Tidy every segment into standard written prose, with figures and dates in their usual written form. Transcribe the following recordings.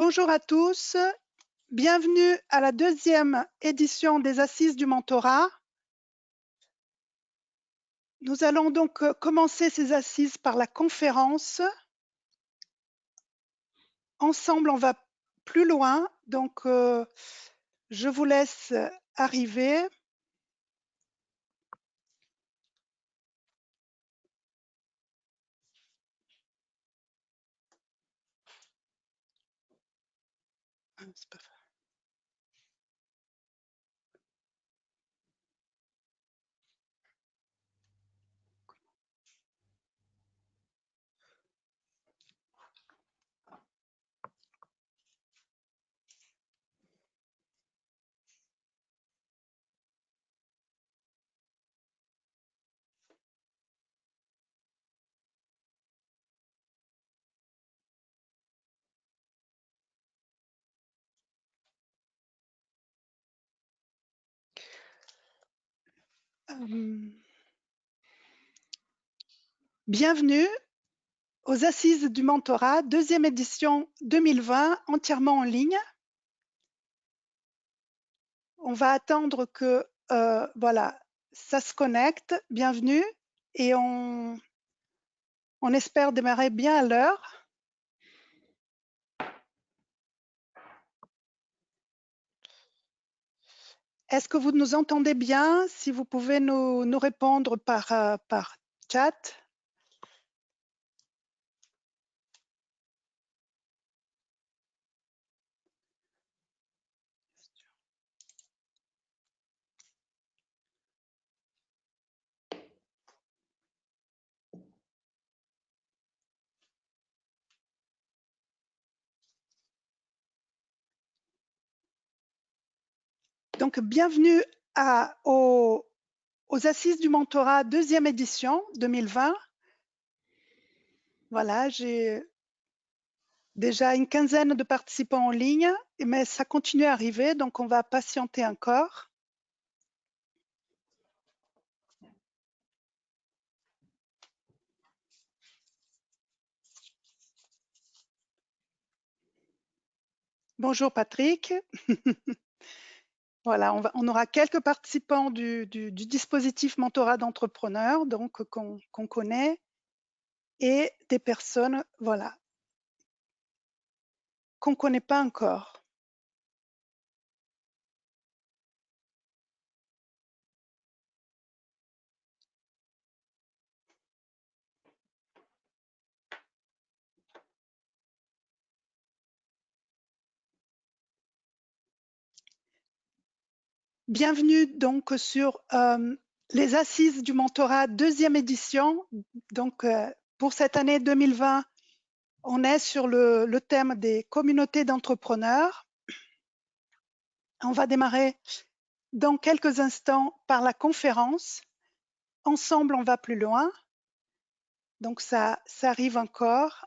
Bonjour à tous, bienvenue à la deuxième édition des Assises du mentorat. Nous allons donc commencer ces assises par la conférence. Ensemble, on va plus loin, donc je vous laisse arriver. C'est pas vrai. Bienvenue aux Assises du mentorat, deuxième édition 2020, entièrement en ligne. On va attendre que voilà, ça se connecte. Bienvenue et on espère démarrer bien à l'heure. Est-ce que vous nous entendez bien? Si vous pouvez nous répondre par chat. Donc, bienvenue aux Assises du mentorat, deuxième édition 2020. Voilà, j'ai déjà une quinzaine de participants en ligne, mais ça continue à arriver, donc on va patienter encore. Bonjour Patrick. Voilà, on aura quelques participants du dispositif mentorat d'entrepreneurs, donc qu'on connaît, et des personnes, voilà, qu'on ne connaît pas encore. Bienvenue donc sur les Assises du mentorat, deuxième édition. Donc, pour cette année 2020, on est sur le thème des communautés d'entrepreneurs. On va démarrer dans quelques instants par la conférence. Ensemble, on va plus loin. Donc, ça arrive encore.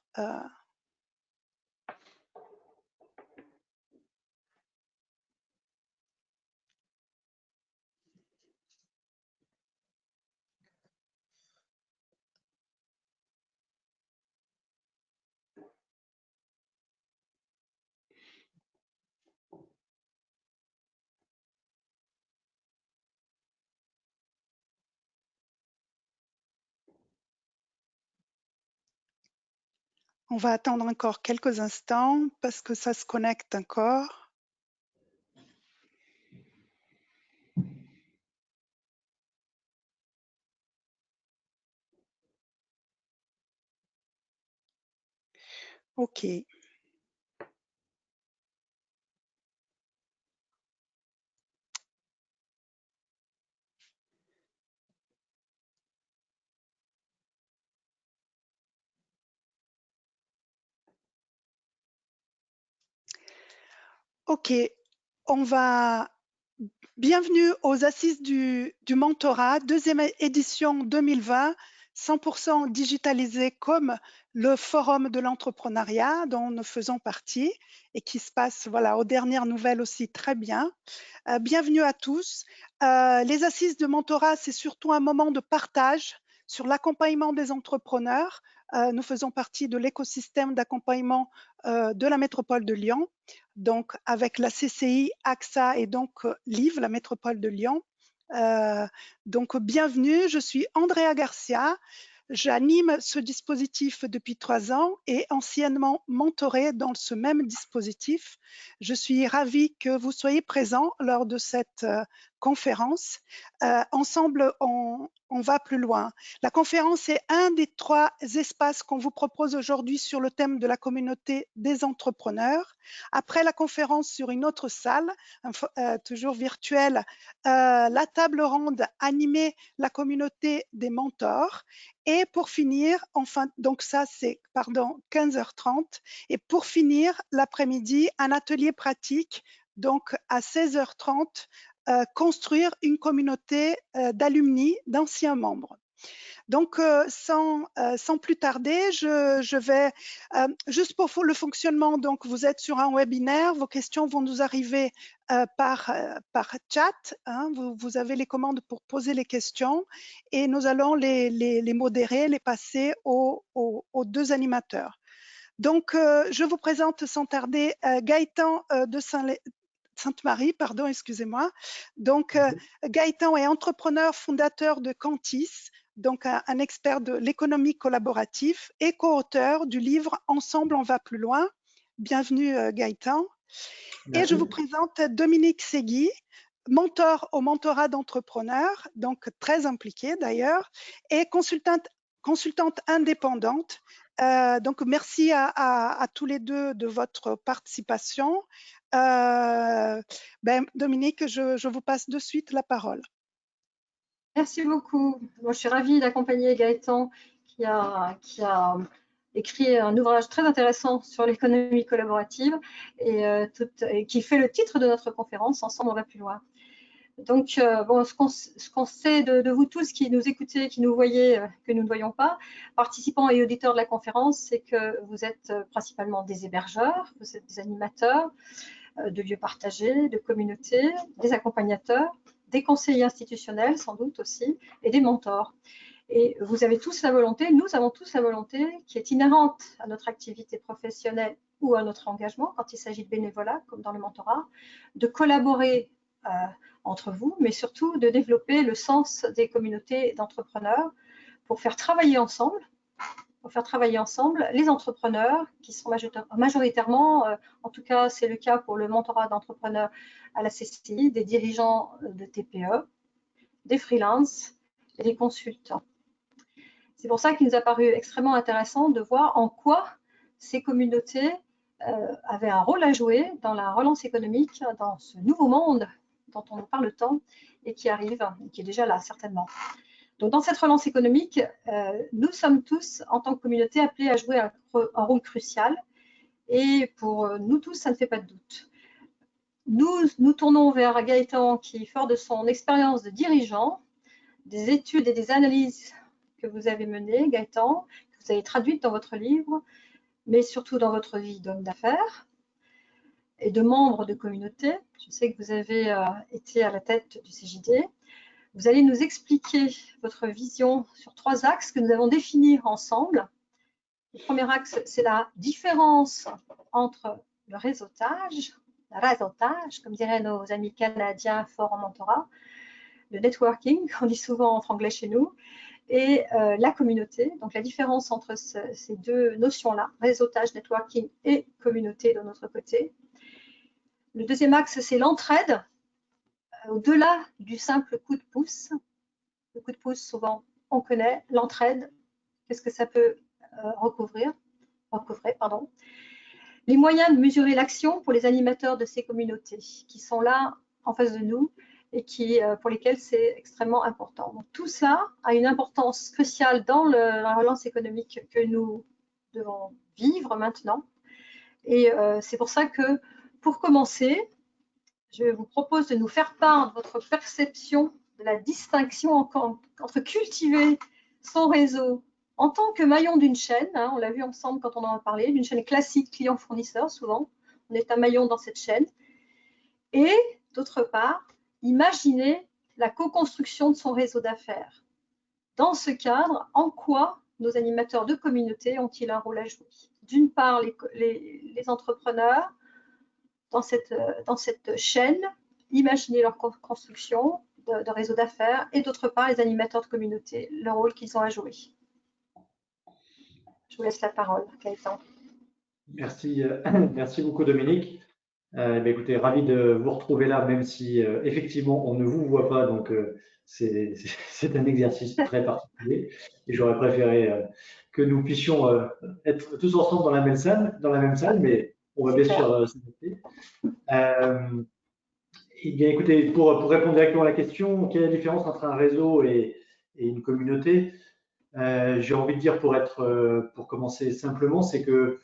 On va attendre encore quelques instants parce que ça se connecte encore. OK. OK. On va... Bienvenue aux Assises du mentorat, deuxième édition 2020, 100% digitalisé comme le Forum de l'entrepreneuriat dont nous faisons partie et qui se passe voilà, aux dernières nouvelles aussi très bien. Bienvenue à tous. Les Assises de mentorat, c'est surtout un moment de partage sur l'accompagnement des entrepreneurs. Nous faisons partie de l'écosystème d'accompagnement de la métropole de Lyon, donc avec la CCI, AXA et donc LIV, la métropole de Lyon. Donc bienvenue, je suis Andrea Garcia. J'anime ce dispositif depuis 3 ans et anciennement mentorée dans ce même dispositif. Je suis ravie que vous soyez présents lors de cette conférence. Ensemble, on va plus loin. La conférence est un des 3 espaces qu'on vous propose aujourd'hui sur le thème de la communauté des entrepreneurs. Après la conférence sur une autre salle, toujours virtuelle, la table ronde animée la communauté des mentors. Et pour finir, enfin, donc ça c'est, 15h30. Et pour finir, l'après-midi, un atelier pratique, donc à 16h30, construire une communauté d'alumni, d'anciens membres. Donc, sans plus tarder, je vais, juste pour le fonctionnement, donc vous êtes sur un webinaire, vos questions vont nous arriver par chat, hein, vous avez les commandes pour poser les questions et nous allons les modérer, les passer aux 2 animateurs. Donc, je vous présente sans tarder Gaëtan de Sainte-Marie, pardon, excusez-moi. Donc, Gaëtan est entrepreneur fondateur de Cantis, donc un expert de l'économie collaborative et co-auteur du livre Ensemble, on va plus loin. Bienvenue Gaëtan. Merci. Et je vous présente Dominique Segui, mentor au mentorat d'entrepreneurs, donc très impliquée d'ailleurs, et consultante indépendante. Donc merci à tous les deux de votre participation. Dominique, je vous passe de suite la parole. Merci beaucoup. Moi, je suis ravie d'accompagner Gaëtan qui a écrit un ouvrage très intéressant sur l'économie collaborative et qui fait le titre de notre conférence, Ensemble, on va plus loin. Donc, bon, ce qu'on sait de vous tous qui nous écoutez, qui nous voyez, que nous ne voyons pas, participants et auditeurs de la conférence, c'est que vous êtes principalement des hébergeurs, vous êtes des animateurs de lieux partagés, de communautés, des accompagnateurs, des conseillers institutionnels sans doute aussi, et des mentors. Et vous avez tous la volonté, nous avons tous la volonté qui est inhérente à notre activité professionnelle ou à notre engagement quand il s'agit de bénévolat, comme dans le mentorat, de collaborer entre vous, mais surtout de développer le sens des communautés d'entrepreneurs pour faire travailler ensemble les entrepreneurs qui sont majoritairement, en tout cas c'est le cas pour le mentorat d'entrepreneurs à la CCI, des dirigeants de TPE, des freelances et des consultants. C'est pour ça qu'il nous a paru extrêmement intéressant de voir en quoi ces communautés avaient un rôle à jouer dans la relance économique, dans ce nouveau monde dont on nous parle tant et qui arrive, qui est déjà là certainement. Donc, dans cette relance économique, nous sommes tous, en tant que communauté, appelés à jouer un rôle crucial. Et pour nous tous, ça ne fait pas de doute. Nous tournons vers Gaëtan qui, fort de son expérience de dirigeant, des études et des analyses que vous avez menées, Gaëtan, que vous avez traduites dans votre livre, mais surtout dans votre vie d'homme d'affaires et de membre de communauté. Je sais que vous avez été à la tête du CJD. Vous allez nous expliquer votre vision sur 3 axes que nous avons définis ensemble. Le premier axe, c'est la différence entre le réseautage, comme diraient nos amis canadiens forts en mentorat, le networking, qu'on dit souvent en franglais chez nous, et la communauté. Donc la différence entre ces 2 notions-là, réseautage, networking et communauté de notre côté. Le deuxième axe, c'est l'entraide. Au-delà du simple coup de pouce, le coup de pouce, souvent, on connaît. L'entraide, qu'est-ce que ça peut recouvrer, pardon. Les moyens de mesurer l'action pour les animateurs de ces communautés qui sont là en face de nous et pour lesquels c'est extrêmement important. Donc, tout cela a une importance cruciale dans la relance économique que nous devons vivre maintenant. Et c'est pour ça que, pour commencer, je vous propose de nous faire part de votre perception de la distinction entre cultiver son réseau en tant que maillon d'une chaîne, hein, on l'a vu ensemble quand on en a parlé, d'une chaîne classique client-fournisseur, souvent, on est un maillon dans cette chaîne, et d'autre part, imaginer la co-construction de son réseau d'affaires Dans ce cadre, en quoi nos animateurs de communauté ont-ils un rôle à jouer? D'une part, les entrepreneurs dans cette chaîne, imaginer leur construction de réseau d'affaires, et d'autre part, les animateurs de communauté, le rôle qu'ils ont à jouer. Je vous laisse la parole, Gaëtan. Merci, merci beaucoup Dominique. Écoutez, ravi de vous retrouver là, même si effectivement on ne vous voit pas, donc c'est un exercice très particulier. Et j'aurais préféré que nous puissions être tous ensemble dans la même salle, mais on va bien sûr s'adapter. Eh bien, écoutez, pour répondre directement à la question, quelle est la différence entre un réseau et une communauté? J'ai envie de dire, pour commencer simplement, c'est que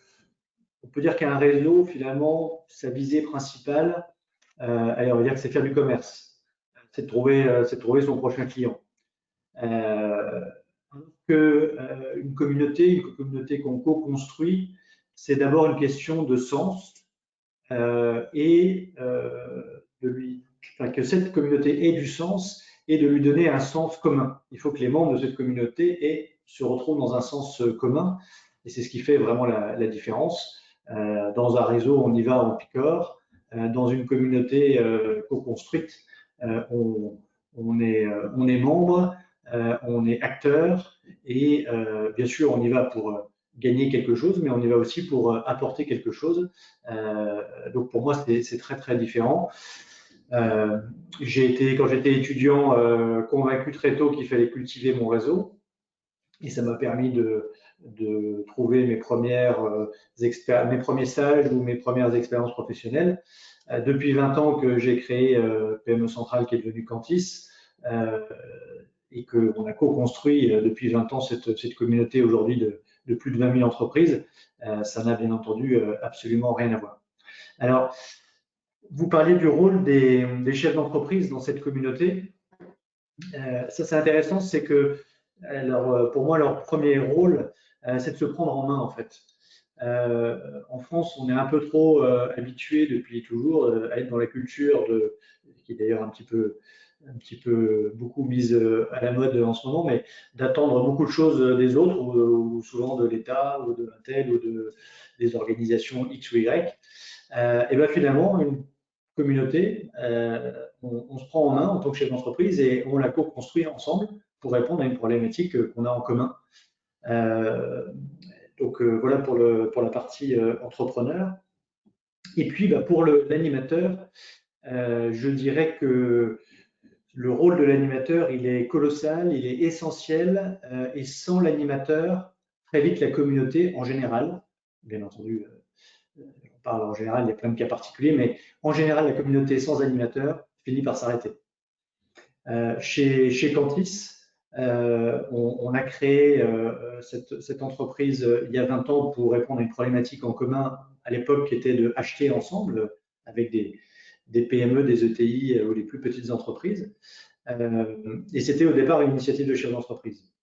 on peut dire qu'un réseau, finalement, sa visée principale, allez, on va dire que c'est faire du commerce, c'est de trouver son prochain client. Une communauté qu'on co-construit, c'est d'abord une question de sens que cette communauté ait du sens et de lui donner un sens commun. Il faut que les membres de cette communauté se retrouvent dans un sens commun, et c'est ce qui fait vraiment la différence. Dans un réseau, on y va, on picore. Dans une communauté co-construite, on est membre, on est acteur, et bien sûr, on y va pour gagner quelque chose, mais on y va aussi pour apporter quelque chose. Donc pour moi, c'est très très différent. Quand j'étais étudiant, convaincu très tôt qu'il fallait cultiver mon réseau, et ça m'a permis de trouver mes premiers stages ou mes premières expériences professionnelles. Depuis 20 ans que j'ai créé PME Centrale, qui est devenue Cantis, et qu'on a co-construit depuis 20 ans cette communauté aujourd'hui de plus de 20 000 entreprises, ça n'a bien entendu absolument rien à voir. Alors, vous parliez du rôle des chefs d'entreprise dans cette communauté. Ça, c'est intéressant, c'est que pour moi, leur premier rôle, c'est de se prendre en main, en fait. En France, on est un peu trop habitué depuis toujours à être dans la culture qui est d'ailleurs un petit peu beaucoup mise à la mode en ce moment, mais d'attendre beaucoup de choses des autres, ou souvent de l'État, ou de l'Intel, ou des organisations X ou Y. Et bien finalement, une communauté, on se prend en main en tant que chef d'entreprise et on la co-construit ensemble pour répondre à une problématique qu'on a en commun. Donc voilà pour la partie entrepreneur. Et puis pour l'animateur, je dirais que le rôle de l'animateur, il est colossal, il est essentiel, et sans l'animateur, très vite la communauté en général, bien entendu, on parle en général, il y a plein de cas particuliers, mais en général, la communauté sans animateur finit par s'arrêter. Chez Cantis, on a créé cette entreprise il y a 20 ans pour répondre à une problématique en commun à l'époque qui était de acheter ensemble avec des PME, des ETI ou les plus petites entreprises. Et c'était au départ une initiative de chef d'entreprise.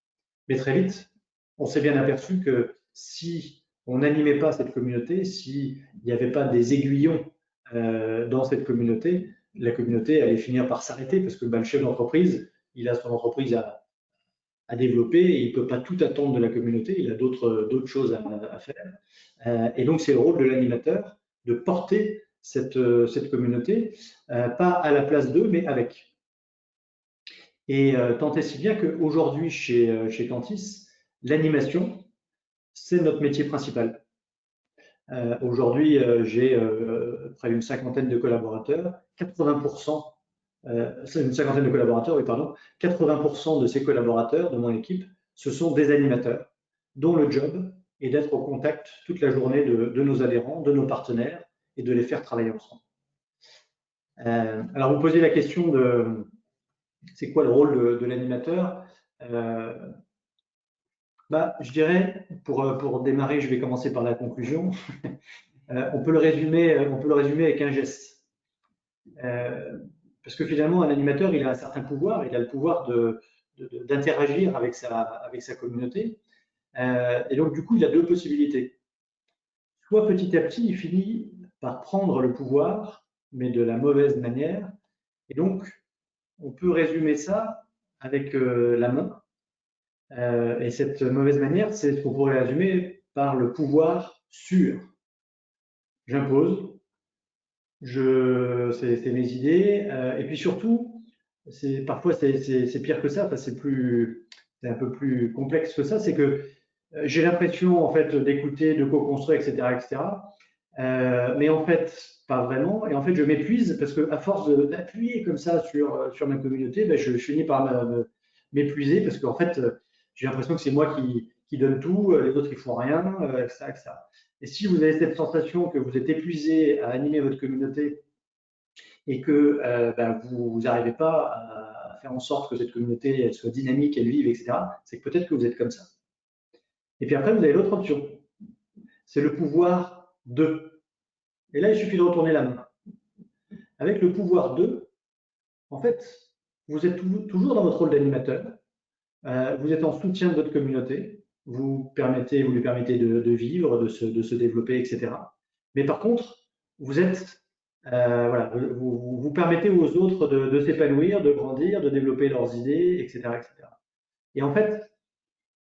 Mais très vite, on s'est bien aperçu que si on n'animait pas cette communauté, s'il n'y avait pas des aiguillons dans cette communauté, la communauté allait finir par s'arrêter parce que le chef d'entreprise, il a son entreprise à développer et il ne peut pas tout attendre de la communauté, il a d'autres choses à faire. Et donc, c'est le rôle de l'animateur de porter cette communauté, pas à la place d'eux, mais avec. Et tant et si bien qu'aujourd'hui, chez Cantis, l'animation, c'est notre métier principal. Aujourd'hui, j'ai près d'une cinquantaine de collaborateurs, 80%, c'est une cinquantaine de collaborateurs, oui, pardon, 80% de ces collaborateurs de mon équipe, ce sont des animateurs, dont le job est d'être au contact toute la journée de nos adhérents, de nos partenaires, et de les faire travailler ensemble. Alors, vous posez la question de c'est quoi le rôle de l'animateur? Je dirais, pour démarrer, je vais commencer par la conclusion. On peut le résumer avec un geste. Parce que finalement, un animateur, il a un certain pouvoir, il a le pouvoir d'interagir avec sa communauté. Et donc, du coup, il a deux possibilités. Soit petit à petit, il finit par prendre le pouvoir, mais de la mauvaise manière. Et donc, on peut résumer ça avec la main. Et cette mauvaise manière, c'est ce qu'on pourrait résumer par le pouvoir sûr. J'impose, c'est mes idées, et puis surtout, parfois c'est pire que ça, c'est un peu plus complexe que ça, c'est que j'ai l'impression en fait d'écouter, de co-construire, etc., etc. Mais en fait, pas vraiment. Et en fait, je m'épuise parce que à force d'appuyer comme ça sur ma communauté, ben, je finis par m'épuiser parce qu'en fait, j'ai l'impression que c'est moi qui donne tout, les autres ils font rien, etc., etc. Et si vous avez cette sensation que vous êtes épuisé à animer votre communauté et que ben, vous n'arrivez pas à faire en sorte que cette communauté elle soit dynamique, elle vive, etc., c'est que peut-être que vous êtes comme ça. Et puis après, vous avez l'autre option, c'est le pouvoir de. Et là, il suffit de retourner la main. Avec le pouvoir de, en fait, vous êtes toujours dans votre rôle d'animateur, vous êtes en soutien de votre communauté, vous lui permettez de vivre, de se développer, etc. Mais par contre, voilà, vous permettez aux autres de s'épanouir, de grandir, de développer leurs idées, etc., etc. Et en fait,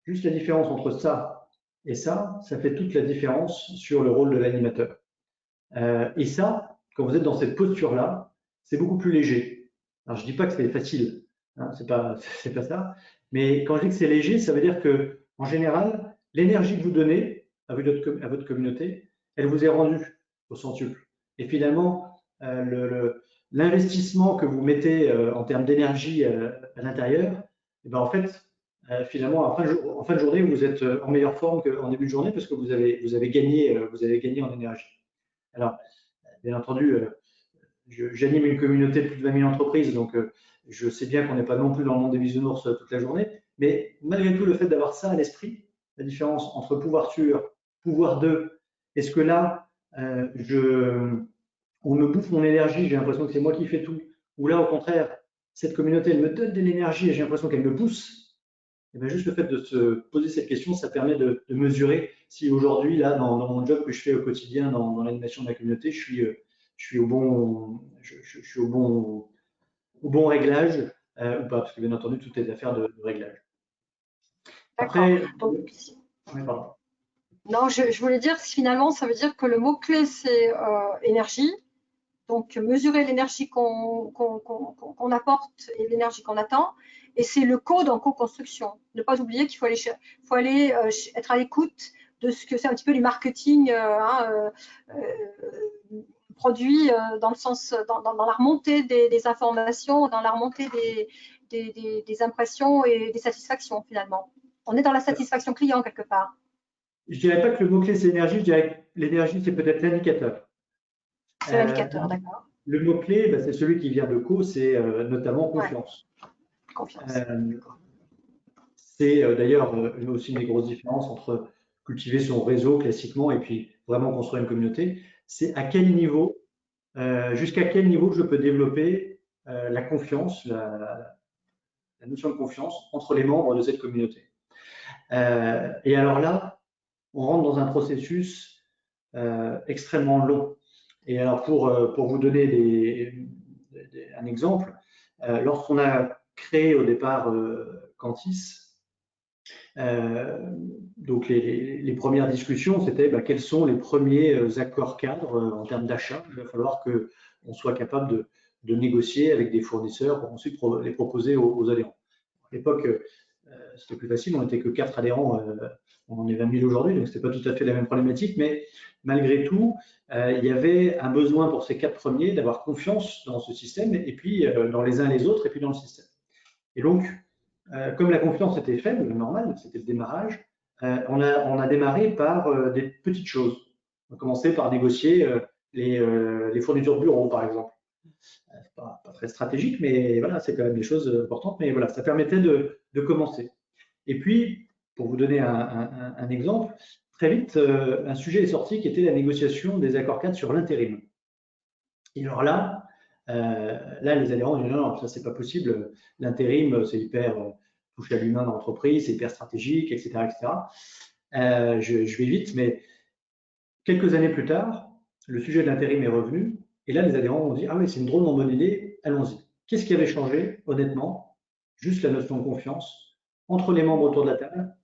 juste la différence entre ça et ça fait toute la différence sur le rôle de l'animateur. Et ça, quand vous êtes dans cette posture-là, c'est beaucoup plus léger. Alors, je ne dis pas que c'est facile, hein, c'est pas ça. Mais quand je dis que c'est léger, ça veut dire que, en général, l'énergie que vous donnez à votre communauté, elle vous est rendue au centuple. Et finalement, l'investissement que vous mettez en termes d'énergie à l'intérieur, eh ben, en fait, finalement, en fin de journée, vous êtes en meilleure forme qu'en début de journée parce que vous avez gagné en énergie. Alors, bien entendu, j'anime une communauté de plus de 20 000 entreprises, donc je sais bien qu'on n'est pas non plus dans le monde des bisounours toute la journée, mais malgré tout, le fait d'avoir ça à l'esprit, la différence entre pouvoir sur, pouvoir de, est-ce que là, on me bouffe mon énergie, j'ai l'impression que c'est moi qui fais tout, ou là, au contraire, cette communauté, elle me donne de l'énergie et j'ai l'impression qu'elle me pousse. Et bien, juste le fait de se poser cette question, ça permet de mesurer si aujourd'hui, là, dans mon job que je fais au quotidien, dans l'animation de la communauté, je suis au bon réglage ou pas, parce que bien entendu, tout est affaire de réglage. Après, pardon. Non, je voulais dire, finalement, ça veut dire que le mot-clé, c'est énergie. Donc, mesurer l'énergie qu'on apporte et l'énergie qu'on attend. Et c'est le code en co-construction. Ne pas oublier qu'il faut aller être à l'écoute de ce que c'est un petit peu du marketing produit dans le sens, dans la remontée des informations, dans la remontée des impressions et des satisfactions, finalement. On est dans la satisfaction client, quelque part. Je dirais pas que le mot-clé, c'est l'énergie. Je dirais que l'énergie, c'est peut-être l'indicateur. C'est l'indicateur, d'accord. Le mot-clé, c'est celui qui vient de co, c'est notamment confiance. Ouais. Confiance. C'est d'ailleurs aussi une des grosses différences entre cultiver son réseau classiquement et puis vraiment construire une communauté. C'est à quel niveau, jusqu'à quel niveau je peux développer la confiance, la notion de confiance entre les membres de cette communauté. Et alors là, on rentre dans un processus extrêmement long. Et alors pour vous donner un exemple, lorsqu'on a créé au départ Cantis, donc les premières discussions, c'était quels sont les premiers accords cadres en termes d'achat. Il va falloir qu'on soit capable de négocier avec des fournisseurs pour ensuite les proposer aux adhérents. À l'époque, c'était plus facile, on n'était que 4 adhérents, on en est 20 000 aujourd'hui, donc ce n'était pas tout à fait la même problématique, mais malgré tout, il y avait un besoin pour ces 4 premiers d'avoir confiance dans ce système, et puis dans les uns les autres, et puis dans le système. Et donc, comme la confiance était faible, normal, c'était le démarrage, on a démarré par des petites choses. On a commencé par négocier les fournitures bureaux, par exemple. Pas très stratégique, mais voilà, c'est quand même des choses importantes. Mais voilà, ça permettait de commencer. Et puis, pour vous donner un exemple, très vite, un sujet est sorti qui était la négociation des accords cadres sur l'intérim. Et alors là, les adhérents ont dit non, ça c'est pas possible. L'intérim, c'est hyper touche à l'humain dans l'entreprise, c'est hyper stratégique, etc., etc. Je vais vite, mais quelques années plus tard, le sujet de l'intérim est revenu. Et là, les adhérents ont dit ah oui, c'est une drôlement bonne idée, allons-y. Qu'est-ce qui avait changé, honnêtement? Juste la notion de confiance entre les membres autour de la table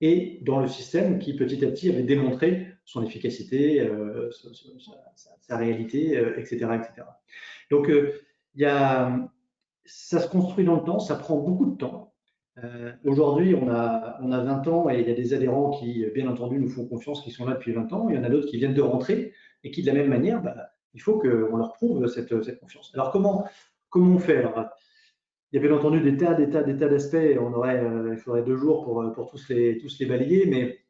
et dans le système qui petit à petit avait démontré son efficacité, sa réalité, etc., etc. Donc, ça se construit dans le temps, ça prend beaucoup de temps. Aujourd'hui, on a 20 ans et il y a des adhérents qui, bien entendu, nous font confiance, qui sont là depuis 20 ans. Il y en a d'autres qui viennent de rentrer et qui, de la même manière, il faut qu'on leur prouve cette confiance. Alors, comment on fait? Alors, il y a bien entendu des tas d'aspects. Il faudrait 2 jours pour tous les balayer, mais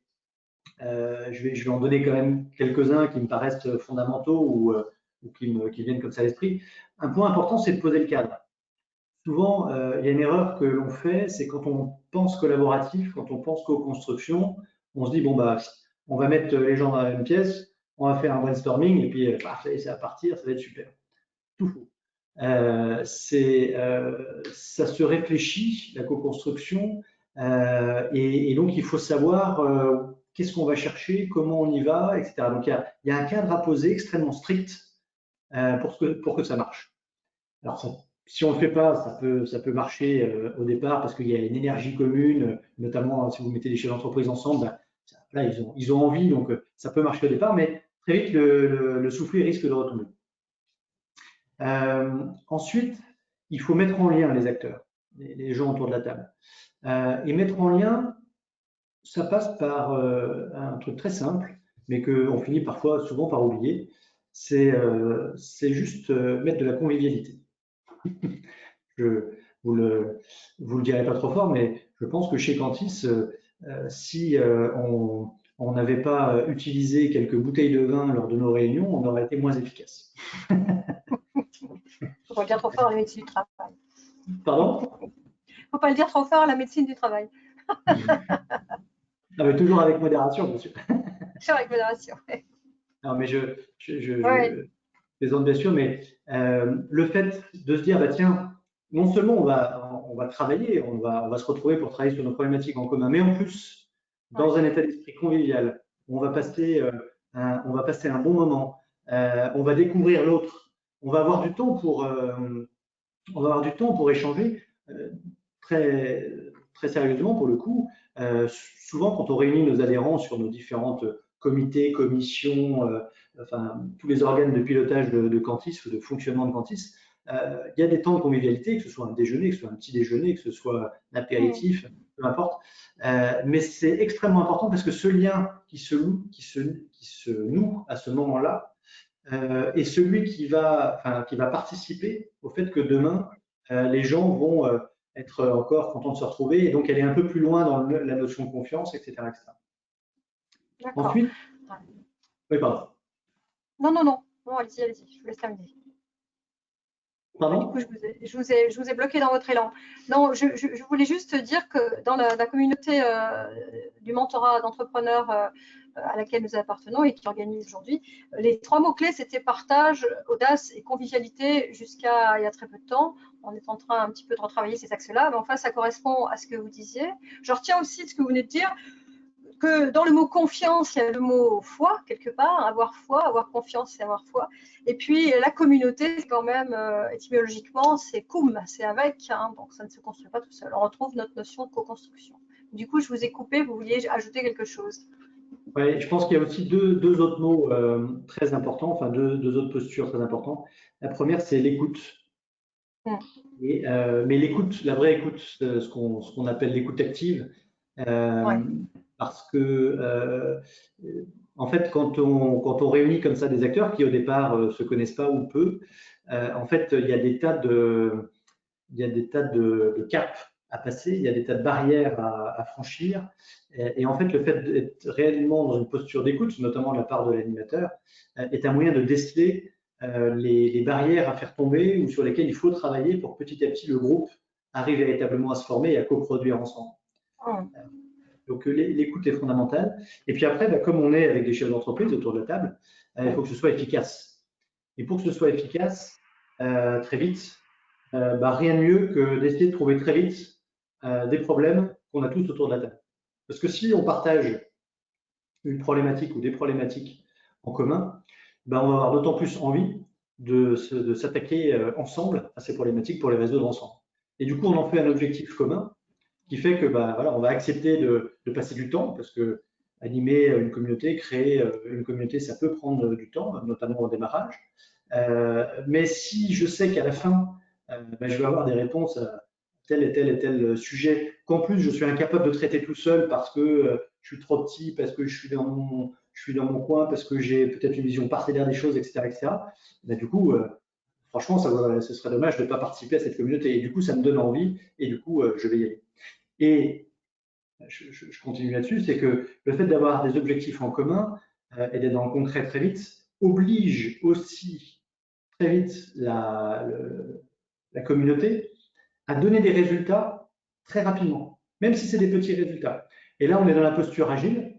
je vais en donner quand même quelques-uns qui me paraissent fondamentaux ou qui viennent comme ça à l'esprit. Un point important, c'est de poser le cadre. Souvent, il y a une erreur que l'on fait, c'est quand on pense collaboratif, quand on pense co-construction, on se dit, bon, on va mettre les gens dans la même pièce, on va faire un brainstorming, et puis ça va partir, ça va être super. Tout faux. Ça se réfléchit, la co-construction, et donc il faut savoir qu'est-ce qu'on va chercher, comment on y va, etc. Donc il y a un cadre à poser extrêmement strict pour que ça marche. Alors si on ne le fait pas, ça peut marcher au départ parce qu'il y a une énergie commune, notamment si vous mettez des chefs d'entreprise ensemble, là ils ont envie, donc ça peut marcher au départ, mais très vite le soufflet risque de retomber. Ensuite, il faut mettre en lien les acteurs, les gens autour de la table. Et mettre en lien, ça passe par un truc très simple, mais qu'on finit souvent par oublier, c'est juste mettre de la convivialité. Vous le direz pas trop fort, mais je pense que chez Cantis, si on n'avait pas utilisé quelques bouteilles de vin lors de nos réunions, on aurait été moins efficace. Il ne faut pas le dire trop fort à la médecine du travail. Pardon? Il ne faut pas le dire trop fort à la médecine du travail. Non, mais toujours avec modération, bien sûr. Toujours avec modération. Non, mais je plaisante bien sûr, mais le fait de se dire, tiens, non seulement on va travailler, on va se retrouver pour travailler sur nos problématiques en commun, mais en plus, dans un état d'esprit convivial, on va passer un bon moment, on va découvrir l'autre, on va avoir du temps pour échanger très, très sérieusement pour le coup. Souvent, quand on réunit nos adhérents sur nos différentes comités, commissions, tous les organes de pilotage de Cantis ou de fonctionnement de Cantis, il y a des temps de convivialité, que ce soit un déjeuner, que ce soit un petit déjeuner, que ce soit un apéritif, peu importe. Mais c'est extrêmement important parce que ce lien qui se noue à ce moment-là est celui qui va participer au fait que demain, les gens vont être encore contents de se retrouver et donc aller un peu plus loin dans la notion de confiance, etc. Ensuite, oui, pardon. Non, allez-y, je vous laisse terminer. Pardon? Du coup, je vous ai bloqué dans votre élan. Non, je voulais juste dire que dans la communauté du mentorat d'entrepreneurs à laquelle nous appartenons et qui organise aujourd'hui, les 3 mots-clés, c'était partage, audace et convivialité jusqu'à il y a très peu de temps. On est en train un petit peu de retravailler ces axes-là, mais enfin, ça correspond à ce que vous disiez. Je retiens aussi de ce que vous venez de dire, que dans le mot confiance, il y a le mot foi, quelque part, avoir foi, avoir confiance et avoir foi. Et puis, la communauté, quand même, étymologiquement, c'est cum, c'est avec, hein, donc ça ne se construit pas tout seul. On retrouve notre notion de co-construction. Du coup, je vous ai coupé, vous vouliez ajouter quelque chose? Oui, je pense qu'il y a aussi deux autres mots très importants, enfin deux autres postures très importantes. La première, c'est l'écoute. Mais l'écoute, la vraie écoute, ce qu'on appelle l'écoute active, parce que en fait, quand on réunit comme ça des acteurs qui au départ se connaissent pas ou peu, en fait, il y a des tas de caps à passer, il y a des tas de barrières à franchir. Et en fait, le fait d'être réellement dans une posture d'écoute, notamment de la part de l'animateur, est un moyen de déceler les barrières à faire tomber ou sur lesquelles il faut travailler pour que petit à petit le groupe arrive véritablement à se former et à coproduire ensemble. Donc l'écoute est fondamentale. Et puis après, comme on est avec des chefs d'entreprise autour de la table, il faut que ce soit efficace. Et pour que ce soit efficace, très vite, rien de mieux que d'essayer de trouver très vite des problèmes qu'on a tous autour de la table. Parce que si on partage une problématique ou des problématiques en commun, on va avoir d'autant plus envie de s'attaquer ensemble à ces problématiques pour les résoudre ensemble. Et du coup, on en fait un objectif commun qui fait que voilà, on va accepter de passer du temps, parce que animer une communauté, créer une communauté, ça peut prendre du temps, notamment au démarrage. Mais si je sais qu'à la fin, je vais avoir des réponses à tel et tel sujet, qu'en plus je suis incapable de traiter tout seul parce que je suis trop petit, parce que je suis dans mon coin, parce que j'ai peut-être une vision parcellaire des choses, etc., etc. Du coup, franchement, ce serait dommage de ne pas participer à cette communauté. Et du coup, ça me donne envie, et du coup, je vais y aller. Et je continue là-dessus, c'est que le fait d'avoir des objectifs en commun et d'être dans le concret très vite oblige aussi très vite la communauté à donner des résultats très rapidement, même si c'est des petits résultats. Et là, on est dans la posture agile,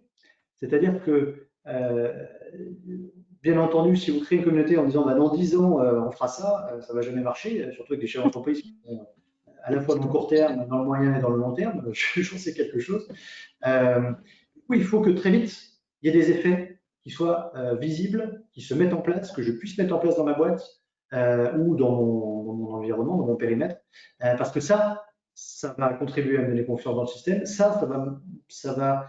c'est-à-dire que, bien entendu, si vous créez une communauté en disant dans 10 ans, on fera ça, ça ne va jamais marcher, surtout avec des chefs d'entreprise qui sont à la fois dans le court terme, dans le moyen et dans le long terme, j'en sais quelque chose. Oui, il faut que très vite, il y ait des effets qui soient visibles, qui se mettent en place, que je puisse mettre en place dans ma boîte ou dans mon environnement, dans mon périmètre, parce que ça va contribuer à me donner confiance dans le système, ça va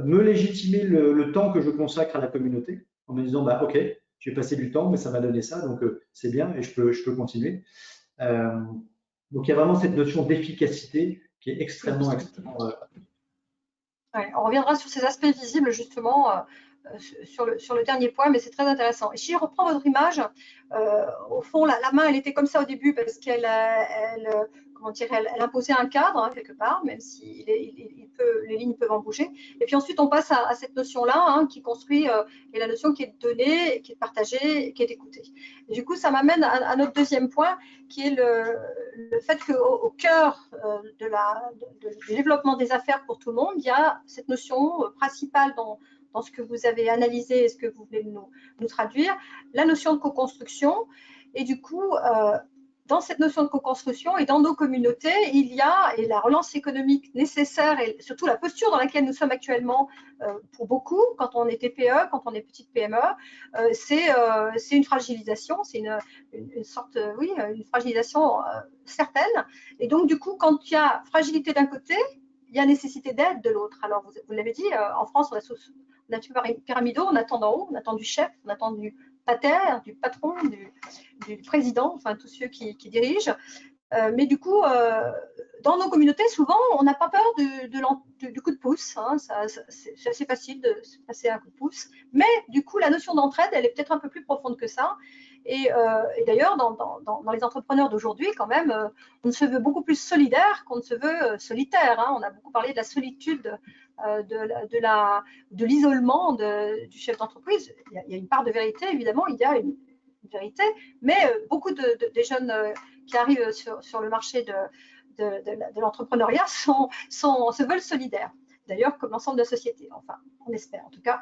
me légitimer le temps que je consacre à la communauté, en me disant, ok, j'ai passé du temps, mais ça m'a donné ça, donc c'est bien et je peux continuer. Donc il y a vraiment cette notion d'efficacité qui est extrêmement Ouais, on reviendra sur ces aspects visibles justement sur le dernier point, mais c'est très intéressant. Et si je reprends votre image, au fond, la main, elle était comme ça au début parce qu'elle imposait un cadre quelque part, même si les lignes peuvent en bouger. Et puis ensuite, on passe à cette notion-là qui construit, et la notion qui est donnée, qui est partagée, qui est écoutée. Et du coup, ça m'amène à notre deuxième point, qui est le fait qu'au cœur du développement des affaires pour tout le monde, il y a cette notion principale dans ce que vous avez analysé et ce que vous voulez nous traduire, la notion de co-construction. Et du coup, dans cette notion de co-construction et dans nos communautés, il y a, et la relance économique nécessaire et surtout la posture dans laquelle nous sommes actuellement pour beaucoup, quand on est TPE, quand on est petite PME, c'est une fragilisation, c'est une sorte, une fragilisation certaine. Et donc, du coup, quand il y a fragilité d'un côté, il y a nécessité d'aide de l'autre. Alors, vous l'avez dit, en France, on a tout pyramidaux, on attend d'en haut, on attend du chef, on attend du pater, du patron, du président, enfin tous ceux qui dirigent. Mais du coup, dans nos communautés, souvent, on n'a pas peur du coup de pouce. C'est assez facile de se passer un coup de pouce. Mais du coup, la notion d'entraide, elle est peut-être un peu plus profonde que ça. Et d'ailleurs, dans les entrepreneurs d'aujourd'hui, quand même, on se veut beaucoup plus solidaire qu'on ne se veut solitaire. On a beaucoup parlé de la solitude, de l'isolement du chef d'entreprise. Il y a une part de vérité, évidemment, il y a une vérité, mais beaucoup des jeunes qui arrivent sur le marché de l'entrepreneuriat se veulent solidaires. D'ailleurs, comme l'ensemble de la société, enfin, on espère en tout cas.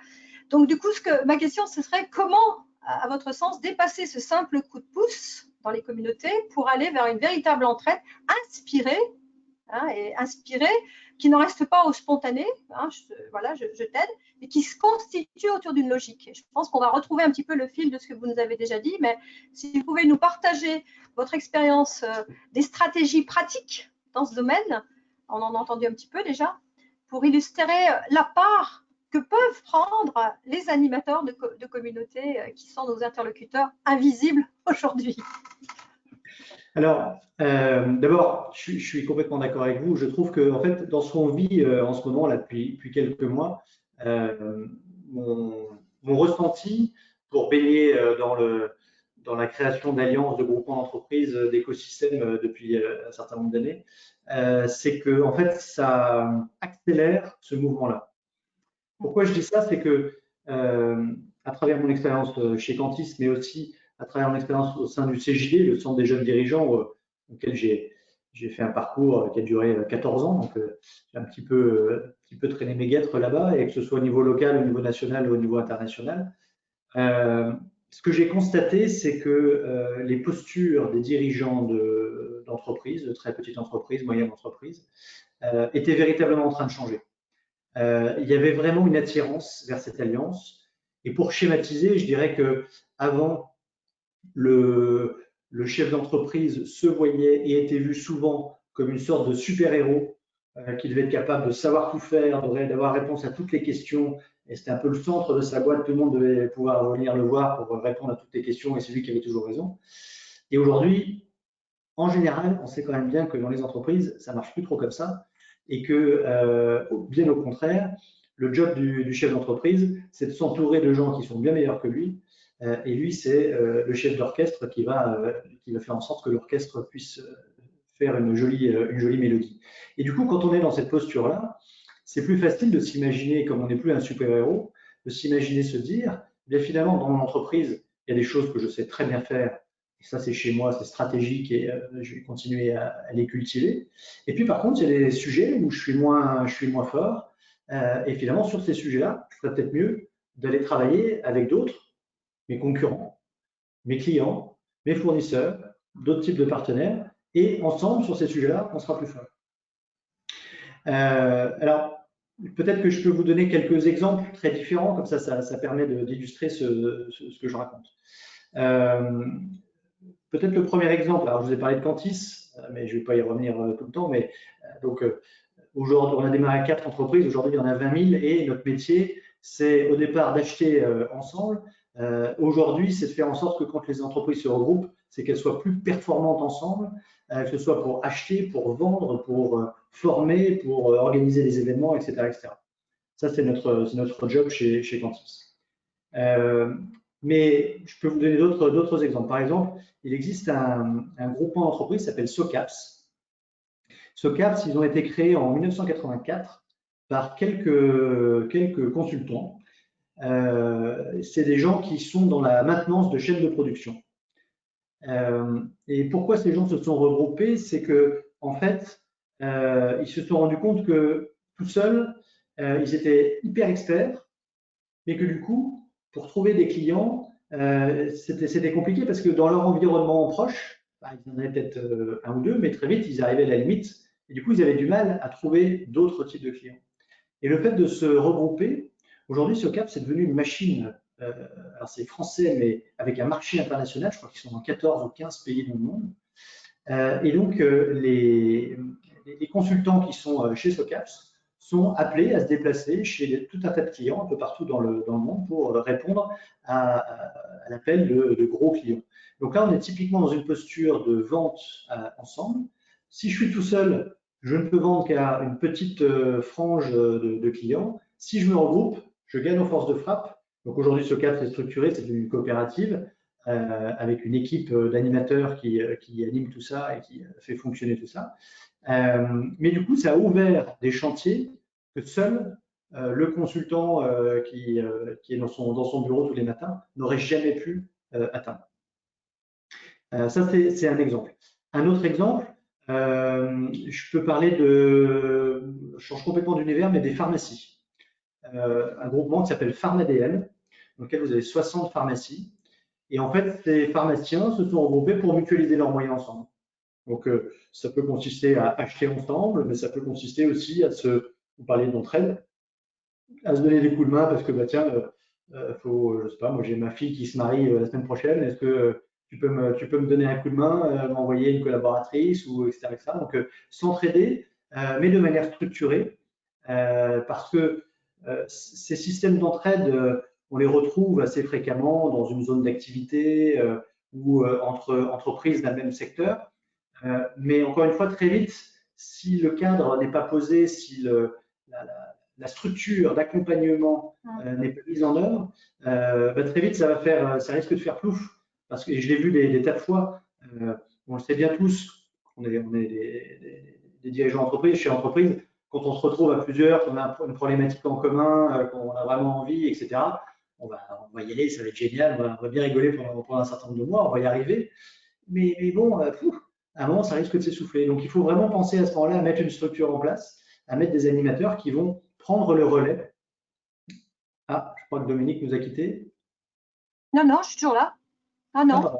Donc, du coup, ma question, ce serait comment, à votre sens, dépasser ce simple coup de pouce dans les communautés pour aller vers une véritable entraide inspirée, qui n'en reste pas au spontané, je t'aide, et qui se constitue autour d'une logique. Et je pense qu'on va retrouver un petit peu le fil de ce que vous nous avez déjà dit, mais si vous pouvez nous partager votre expérience des stratégies pratiques dans ce domaine, on en a entendu un petit peu déjà, pour illustrer la part que peuvent prendre les animateurs de communautés qui sont nos interlocuteurs invisibles aujourd'hui. Alors, d'abord, je suis complètement d'accord avec vous. Je trouve que, en fait, dans ce qu'on vit en ce moment, là, depuis quelques mois, mon ressenti pour baigner dans la création d'alliances, de groupements d'entreprises, d'écosystèmes depuis un certain nombre d'années, c'est que, en fait, ça accélère ce mouvement-là. Pourquoi je dis ça? C'est que, à travers mon expérience chez Cantis, mais aussi à travers mon expérience au sein du CJD, le Centre des jeunes dirigeants, auquel j'ai fait un parcours qui a duré 14 ans. Donc, j'ai un petit peu traîné mes guêtres là-bas, et que ce soit au niveau local, au niveau national ou au niveau international. Ce que j'ai constaté, c'est que les postures des dirigeants d'entreprises, de très petites entreprises, moyennes entreprises, étaient véritablement en train de changer. Il y avait vraiment une attirance vers cette alliance. Et pour schématiser, je dirais que avant, le chef d'entreprise se voyait et était vu souvent comme une sorte de super-héros qu'il devait être capable de savoir tout faire, d'avoir réponse à toutes les questions. Et c'était un peu le centre de sa boîte. Tout le monde devait pouvoir venir le voir pour répondre à toutes les questions et c'est lui qui avait toujours raison. Et aujourd'hui, en général, on sait quand même bien que dans les entreprises, ça marche plus trop comme ça et que, bien au contraire, le job du chef d'entreprise, c'est de s'entourer de gens qui sont bien meilleurs que lui. Et lui, c'est le chef d'orchestre qui va faire en sorte que l'orchestre puisse faire une jolie mélodie. Et du coup, quand on est dans cette posture-là, c'est plus facile de s'imaginer, comme on n'est plus un super-héros, de s'imaginer se dire, bien finalement, dans mon entreprise, il y a des choses que je sais très bien faire. Et ça, c'est chez moi, c'est stratégique et je vais continuer à les cultiver. Et puis, par contre, il y a des sujets où je suis moins fort. Et finalement, sur ces sujets-là, je ferais peut-être mieux d'aller travailler avec d'autres, mes concurrents, mes clients, mes fournisseurs, d'autres types de partenaires, et ensemble, sur ces sujets-là, on sera plus fort. Alors, peut-être que je peux vous donner quelques exemples très différents, comme ça permet d'illustrer ce que je raconte. Peut-être le premier exemple, alors je vous ai parlé de Cantis, mais je ne vais pas y revenir tout le temps, mais donc aujourd'hui, on a démarré 4 entreprises, aujourd'hui il y en a 20 000 et notre métier, c'est au départ d'acheter ensemble. Aujourd'hui, c'est de faire en sorte que quand les entreprises se regroupent, c'est qu'elles soient plus performantes ensemble, que ce soit pour acheter, pour vendre, pour former, pour organiser des événements, etc. etc. Ça, c'est notre job chez Cantis. Mais je peux vous donner d'autres exemples. Par exemple, il existe un groupement d'entreprises qui s'appelle SOCAPS. SOCAPS, ils ont été créés en 1984 par quelques consultants. C'est des gens qui sont dans la maintenance de chaînes de production. Et pourquoi ces gens se sont regroupés? C'est que, en fait, ils se sont rendus compte que tout seuls, ils étaient hyper experts, mais que du coup, pour trouver des clients, c'était compliqué parce que dans leur environnement proche, bah, ils en avaient peut-être un ou deux, mais très vite, ils arrivaient à la limite. Et du coup, ils avaient du mal à trouver d'autres types de clients. Et le fait de se regrouper, aujourd'hui, SOCAP, c'est devenu une machine. Alors, c'est français, mais avec un marché international. Je crois qu'ils sont dans 14 ou 15 pays dans le monde. Et donc, les consultants qui sont chez SOCAPS sont appelés à se déplacer chez tout un tas de clients un peu partout dans le monde pour répondre à l'appel de gros clients. Donc là, on est typiquement dans une posture de vente ensemble. Si je suis tout seul, je ne peux vendre qu'à une petite frange de clients. Si je me regroupe, je gagne en force de frappe. Donc aujourd'hui, SOCAPS est structuré, c'est une coopérative avec une équipe d'animateurs qui anime tout ça et qui fait fonctionner tout ça. Mais du coup, ça a ouvert des chantiers que seul le consultant qui est dans son bureau tous les matins n'aurait jamais pu atteindre. Ça, c'est un exemple. Un autre exemple, je peux parler je change complètement d'univers, mais des pharmacies. Un groupement qui s'appelle PharmaDL, dans lequel vous avez 60 pharmacies. Et en fait, ces pharmaciens se sont regroupés pour mutualiser leurs moyens ensemble. Donc, ça peut consister à acheter ensemble, mais ça peut consister aussi vous parlez d'entraide, à se donner des coups de main parce que, bah, tiens, je sais pas, moi j'ai ma fille qui se marie la semaine prochaine, est-ce que tu peux me donner un coup de main, m'envoyer une collaboratrice, ou etc. etc. Donc, s'entraider, mais de manière structurée, parce que ces systèmes d'entraide, on les retrouve assez fréquemment dans une zone d'activité ou entre entreprises d'un même secteur. Mais encore une fois, très vite, si le cadre n'est pas posé, si la structure d'accompagnement n'est pas mise en œuvre, bah, très vite, ça risque de faire plouf. Parce que je l'ai vu des tas de fois, on le sait bien tous, on est des dirigeants d'entreprise, chez l'entreprise, quand on se retrouve à plusieurs, qu'on a une problématique en commun, qu'on a vraiment envie, etc., on va y aller, ça va être génial, on va bien rigoler pendant un certain nombre de mois, on va y arriver. Mais bon, à un moment, ça risque de s'essouffler. Donc, il faut vraiment penser à ce moment-là à mettre une structure en place, à mettre des animateurs qui vont prendre le relais. Ah, je crois que Dominique nous a quittés. Non, je suis toujours là. Ah non. Ah,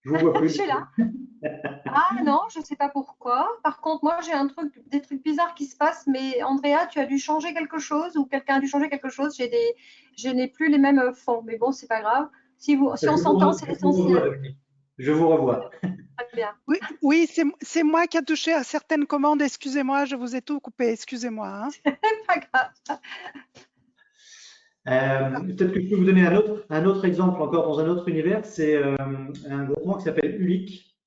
je vous vois plus. Je suis là. Ah non, je ne sais pas pourquoi. Par contre, moi, j'ai des trucs bizarres qui se passent, mais Andrea, tu as dû changer quelque chose ou quelqu'un a dû changer quelque chose. Je n'ai plus les mêmes fonds, mais bon, c'est pas grave. Si on s'entend, c'est l'essentiel. Je vous revois. Très bien. Oui, oui, c'est moi qui a touché à certaines commandes. Excusez-moi, je vous ai tout coupé. Excusez-moi. Hein. Pas grave. Peut-être que je peux vous donner un autre exemple encore dans un autre univers. C'est un groupement qui s'appelle ULIC.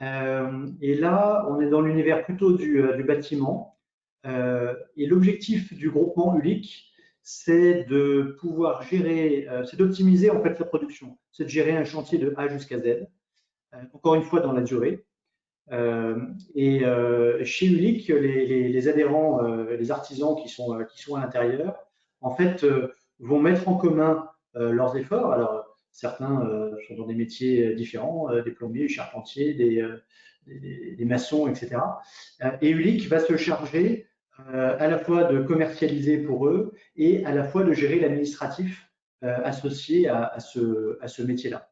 Et là, on est dans l'univers plutôt du bâtiment. Et l'objectif du groupement ULIC, c'est de pouvoir gérer, c'est d'optimiser en fait la production, c'est de gérer un chantier de A jusqu'à Z, encore une fois dans la durée. Chez ULIC, les adhérents, les artisans qui sont à l'intérieur, en fait, vont mettre en commun leurs efforts. Alors, certains sont dans des métiers différents, des plombiers, des charpentiers, des maçons, etc. Et ULIC va se charger à la fois de commercialiser pour eux et à la fois de gérer l'administratif associé à ce métier-là.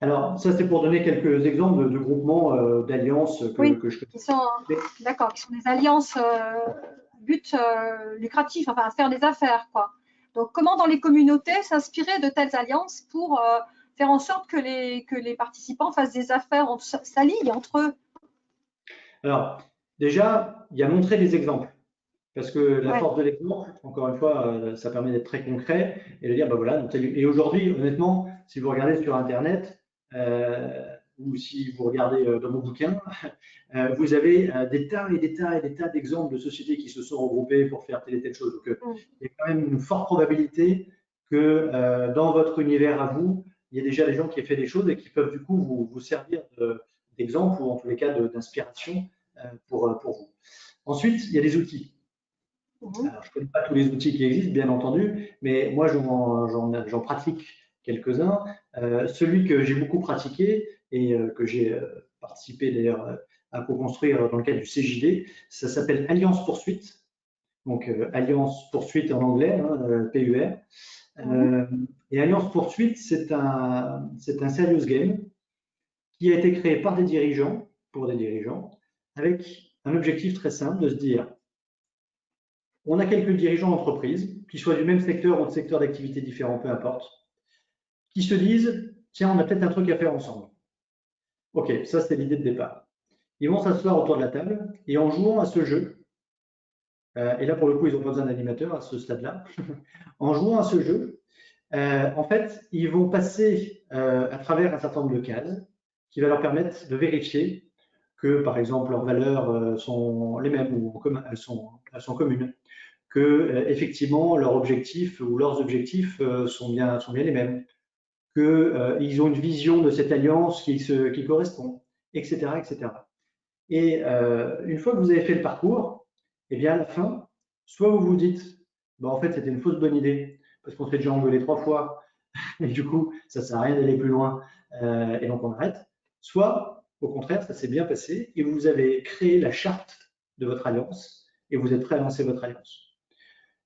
Alors, ça, c'est pour donner quelques exemples de groupements, d'alliances Oui, que je connais. qui sont, d'accord, qui sont des alliances but lucratif, enfin, à faire des affaires, quoi. Donc, comment dans les communautés s'inspirer de telles alliances pour faire en sorte que les participants fassent des affaires, s'allient entre eux? Alors, déjà, il y a montrer des exemples. Parce que la Ouais. force de l'exemple, encore une fois, ça permet d'être très concret et de dire, bah voilà. Et aujourd'hui, honnêtement, si vous regardez sur Internet, ou si vous regardez dans mon bouquin, vous avez des tas et des tas et des tas d'exemples de sociétés qui se sont regroupées pour faire telle et telle chose. Donc, il y a quand même une forte probabilité que dans votre univers à vous, il y a déjà des gens qui aient fait des choses et qui peuvent du coup vous servir d'exemple ou en tous les cas d'inspiration pour vous. Ensuite, il y a des outils. Alors, je ne connais pas tous les outils qui existent, bien entendu, mais moi, j'en pratique quelques-uns. Celui que j'ai beaucoup pratiqué et que j'ai participé d'ailleurs à co-construire dans le cadre du CJD, ça s'appelle Alliance Poursuite. Donc, Alliance Poursuite en anglais, hein, PUR. Et Alliance Poursuite, c'est un serious game qui a été créé par des dirigeants, pour des dirigeants, avec un objectif très simple de se dire, on a quelques dirigeants d'entreprise, qui soient du même secteur ou de secteurs d'activité différents, peu importe, qui se disent, tiens, on a peut-être un truc à faire ensemble. Ok, ça c'est l'idée de départ. Ils vont s'asseoir autour de la table et en jouant à ce jeu, et là pour le coup ils n'ont pas besoin d'animateur à ce stade-là, en jouant à ce jeu, en fait ils vont passer à travers un certain nombre de cases qui va leur permettre de vérifier que par exemple leurs valeurs sont les mêmes ou elles sont communes, que effectivement leurs objectifs ou leurs objectifs sont bien les mêmes, qu'ils ont une vision de cette alliance qui correspond, etc., etc. Et une fois que vous avez fait le parcours, eh bien à la fin, soit vous vous dites, bah, en fait c'était une fausse bonne idée parce qu'on s'est déjà engueulé 3 fois et du coup ça sert à rien d'aller plus loin et donc on arrête. Soit au contraire ça s'est bien passé et vous avez créé la charte de votre alliance et vous êtes prêt à lancer votre alliance.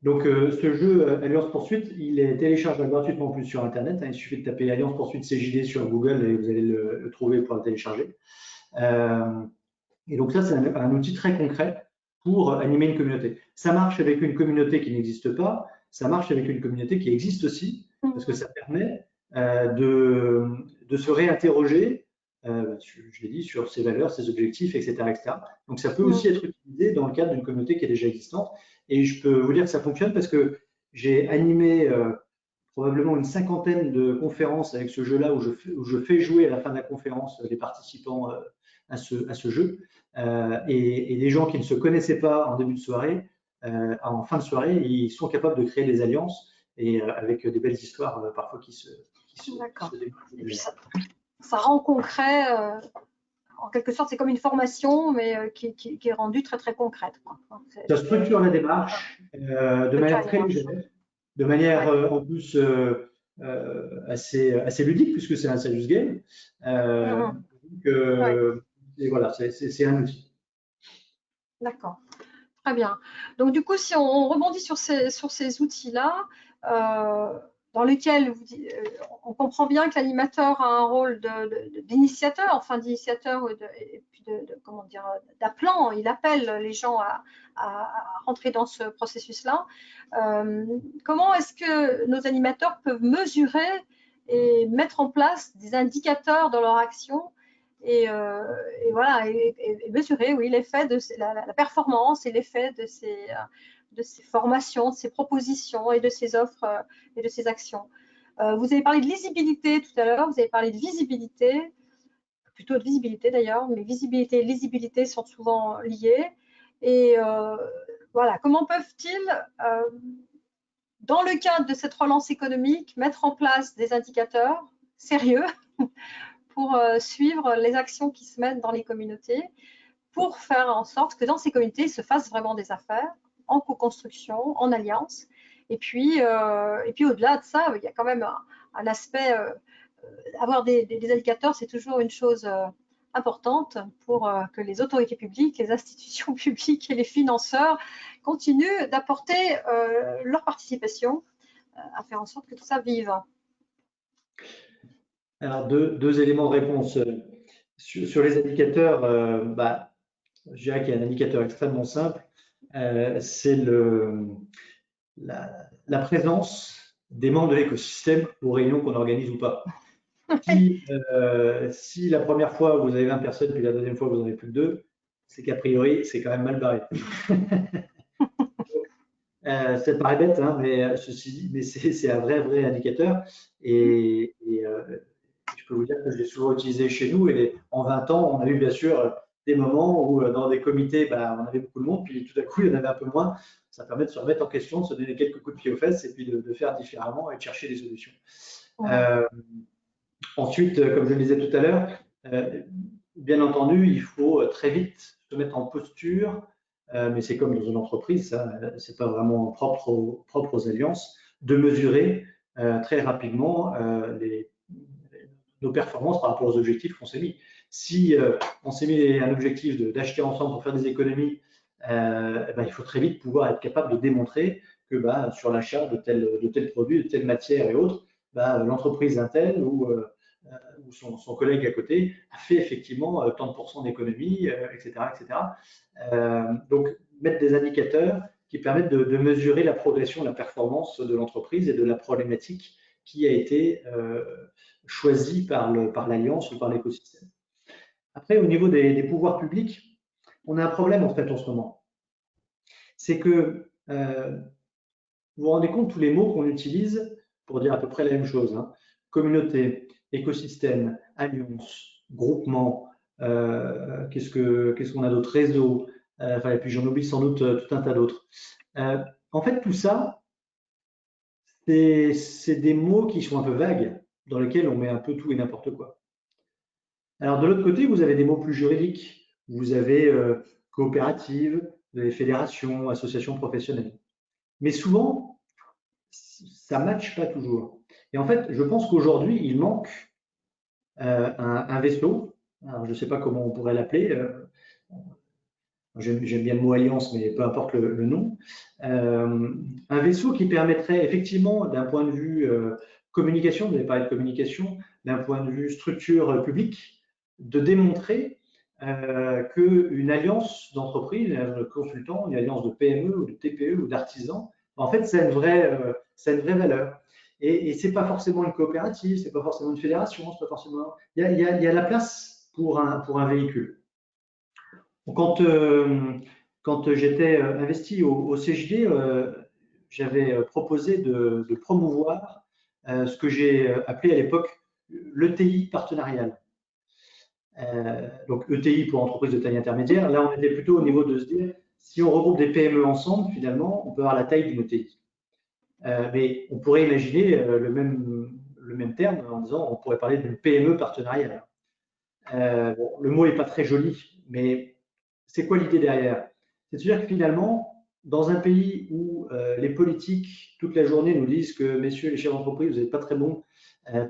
Donc, ce jeu Alliance Poursuite, il est téléchargeable gratuitement en plus sur Internet. Hein, il suffit de taper Alliance Poursuite CJD sur Google et vous allez le trouver pour le télécharger. Et donc ça, c'est un outil très concret pour animer une communauté. Ça marche avec une communauté qui n'existe pas, ça marche avec une communauté qui existe aussi, parce que ça permet de se réinterroger, je l'ai dit, sur ses valeurs, ses objectifs, etc., etc. Donc ça peut aussi être utilisé dans le cadre d'une communauté qui est déjà existante. Et je peux vous dire que ça fonctionne parce que j'ai animé probablement une 50aine de conférences avec ce jeu-là où je fais jouer à la fin de la conférence les participants à ce jeu. Et les gens qui ne se connaissaient pas en début de soirée, en fin de soirée, ils sont capables de créer des alliances et avec des belles histoires parfois qui se développent. Ça rend concret, en quelque sorte, c'est comme une formation, mais qui est rendue très, très concrète. Ça structure la démarche de manière très légère, de manière en plus assez ludique, puisque c'est un serious game. Et voilà, c'est un outil. D'accord, très bien. Donc du coup, si on rebondit sur ces outils-là, dans lesquels on comprend bien que l'animateur a un rôle d'initiateur, enfin d'initiateur et puis comment dire, d'appelant. Il appelle les gens à rentrer dans ce processus-là. Comment est-ce que nos animateurs peuvent mesurer et mettre en place des indicateurs dans leur action et voilà, et mesurer, oui, l'effet de la performance et l'effet de ces formations, de ces propositions et de ces offres et de ces actions. Vous avez parlé de lisibilité tout à l'heure, vous avez parlé de visibilité, plutôt de visibilité d'ailleurs, mais visibilité et lisibilité sont souvent liées. Et voilà, comment peuvent-ils, dans le cadre de cette relance économique, mettre en place des indicateurs sérieux pour suivre les actions qui se mettent dans les communautés, pour faire en sorte que dans ces communautés, il se fasse vraiment des affaires en co-construction, en alliance. Et puis au-delà de ça, il y a quand même un aspect, avoir des indicateurs, c'est toujours une chose importante pour que les autorités publiques, les institutions publiques et les financeurs continuent d'apporter leur participation à faire en sorte que tout ça vive. Alors, deux éléments de réponse. Sur les indicateurs, je dirais qu'il y a un indicateur extrêmement simple, c'est la présence des membres de l'écosystème aux réunions qu'on organise ou pas. Si la première fois vous avez 20 personnes, puis la deuxième fois vous n'en avez plus que 2, c'est qu'a priori c'est quand même mal barré. Ça paraît bête, hein, mais c'est un vrai indicateur. Et je peux vous dire que je l'ai souvent utilisé chez nous. Et en 20 ans, on a eu bien sûr des moments où dans des comités, on avait beaucoup de monde, puis tout à coup, il y en avait un peu moins. Ça permet de se remettre en question, de se donner quelques coups de pied aux fesses et puis de faire différemment et de chercher des solutions. Ouais. Ensuite, comme je le disais tout à l'heure, bien entendu, il faut très vite se mettre en posture, mais c'est comme dans une entreprise, ça, c'est pas vraiment propre aux alliances, de mesurer très rapidement nos performances par rapport aux objectifs qu'on s'est mis. Si on s'est mis un objectif d'acheter ensemble pour faire des économies, il faut très vite pouvoir être capable de démontrer que sur l'achat de tel produit, de telle matière et autres, l'entreprise Intel ou son collègue à côté a fait effectivement tant de pourcents d'économie, etc. Donc, mettre des indicateurs qui permettent de mesurer la progression, la performance de l'entreprise et de la problématique qui a été choisie par l'alliance ou par l'écosystème. Après, au niveau des pouvoirs publics, on a un problème en fait en ce moment. C'est que vous vous rendez compte tous les mots qu'on utilise pour dire à peu près la même chose, hein. Communauté, écosystème, alliance, groupement, qu'est-ce qu'on a d'autre, réseau, et puis j'en oublie sans doute tout un tas d'autres. En fait, tout ça, c'est des mots qui sont un peu vagues, dans lesquels on met un peu tout et n'importe quoi. Alors de l'autre côté, vous avez des mots plus juridiques. Vous avez coopérative, vous avez fédération, association professionnelle. Mais souvent, ça ne matche pas toujours. Et en fait, je pense qu'aujourd'hui, il manque un vaisseau. Alors, je ne sais pas comment on pourrait l'appeler. J'aime bien le mot alliance, mais peu importe le nom. Un vaisseau qui permettrait effectivement, d'un point de vue communication, vous avez parlé de communication, d'un point de vue structure publique, de démontrer qu'une alliance d'entreprise, de consultants, une alliance de PME ou de TPE ou d'artisans, en fait, c'est une vraie valeur. Et ce n'est pas forcément une coopérative, ce n'est pas forcément une fédération, c'est pas forcément. Il y a la place pour un véhicule. Quand j'étais investi au CJD, j'avais proposé de promouvoir ce que j'ai appelé à l'époque l'ETI partenarial. Donc ETI pour entreprise de taille intermédiaire. Là, on était plutôt au niveau de se dire, si on regroupe des PME ensemble, finalement, on peut avoir la taille d'une ETI. Mais on pourrait imaginer le même terme en disant, on pourrait parler d'une PME partenariale. Le mot n'est pas très joli, mais c'est quoi l'idée derrière? C'est-à-dire que finalement, dans un pays où les politiques, toute la journée, nous disent que, messieurs les chefs d'entreprise, vous n'êtes pas très bons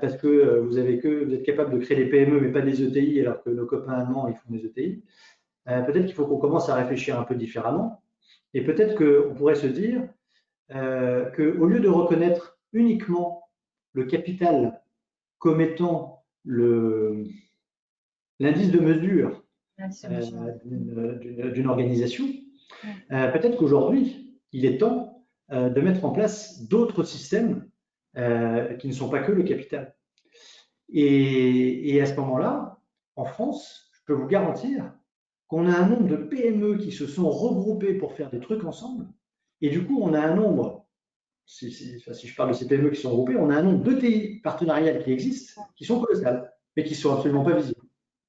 parce que vous êtes capable de créer des PME, mais pas des ETI, alors que nos copains allemands, ils font des ETI. Peut-être qu'il faut qu'on commence à réfléchir un peu différemment. Et peut-être qu'on pourrait se dire qu'au lieu de reconnaître uniquement le capital comme étant l'indice de mesure d'une organisation, peut-être qu'aujourd'hui, il est temps de mettre en place d'autres systèmes qui ne sont pas que le capital. Et à ce moment-là, en France, je peux vous garantir qu'on a un nombre de PME qui se sont regroupées pour faire des trucs ensemble. Et du coup, on a un nombre, si je parle de ces PME qui sont regroupées, on a un nombre d'ETI partenariales qui existent, qui sont colossales, mais qui ne sont absolument pas visibles.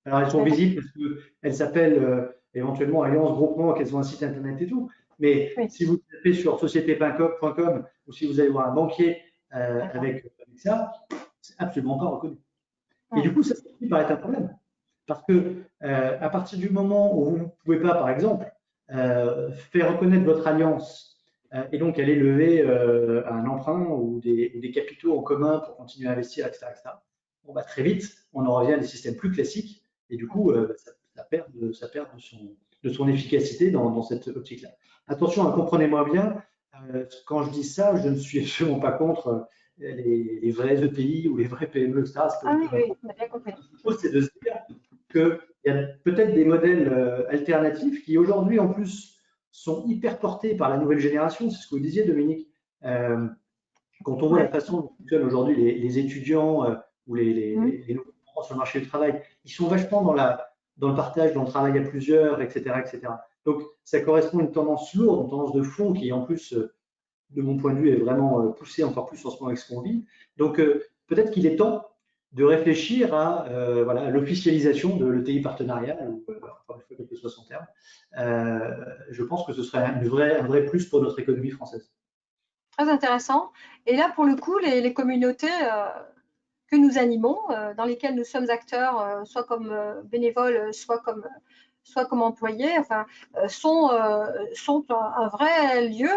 Alors, elles sont visibles parce qu'elles s'appellent éventuellement Alliance Groupement, qu'elles ont un site internet et tout. Mais si vous tapez sur société.com ou si vous allez voir un banquier avec ça, c'est absolument pas reconnu. Et du coup, ça finit par être un problème. Parce que à partir du moment où vous ne pouvez pas, par exemple, faire reconnaître votre alliance et donc aller lever un emprunt ou des capitaux en commun pour continuer à investir, etc., bon, bah, très vite, on en revient à des systèmes plus classiques et du coup, ça perd de son efficacité dans cette optique-là. Attention, comprenez-moi bien, quand je dis ça, je ne suis absolument pas contre les vrais ETI ou les vrais PME, etc. Oui, on a bien compris. Ce qu'il faut, c'est de se dire qu'il y a peut-être des modèles alternatifs qui aujourd'hui, en plus, sont hyper portés par la nouvelle génération. C'est ce que vous disiez, Dominique. Quand on voit la façon dont fonctionnent aujourd'hui les étudiants ou les nouveaux entrants sur le marché du travail, ils sont vachement dans le partage, dans le travail à plusieurs, etc., etc. Donc, ça correspond à une tendance lourde, une tendance de fond qui, en plus, de mon point de vue, est vraiment poussée encore plus en ce moment avec ce qu'on vit. Donc, peut-être qu'il est temps de réfléchir à voilà, l'officialisation de l'ETI partenarial, encore une fois, quel que soit son terme. Je pense que ce serait un vrai plus pour notre économie française. Très intéressant. Et là, pour le coup, les communautés que nous animons, dans lesquelles nous sommes acteurs, soit comme bénévoles, soit comme employés, enfin, sont un vrai lieu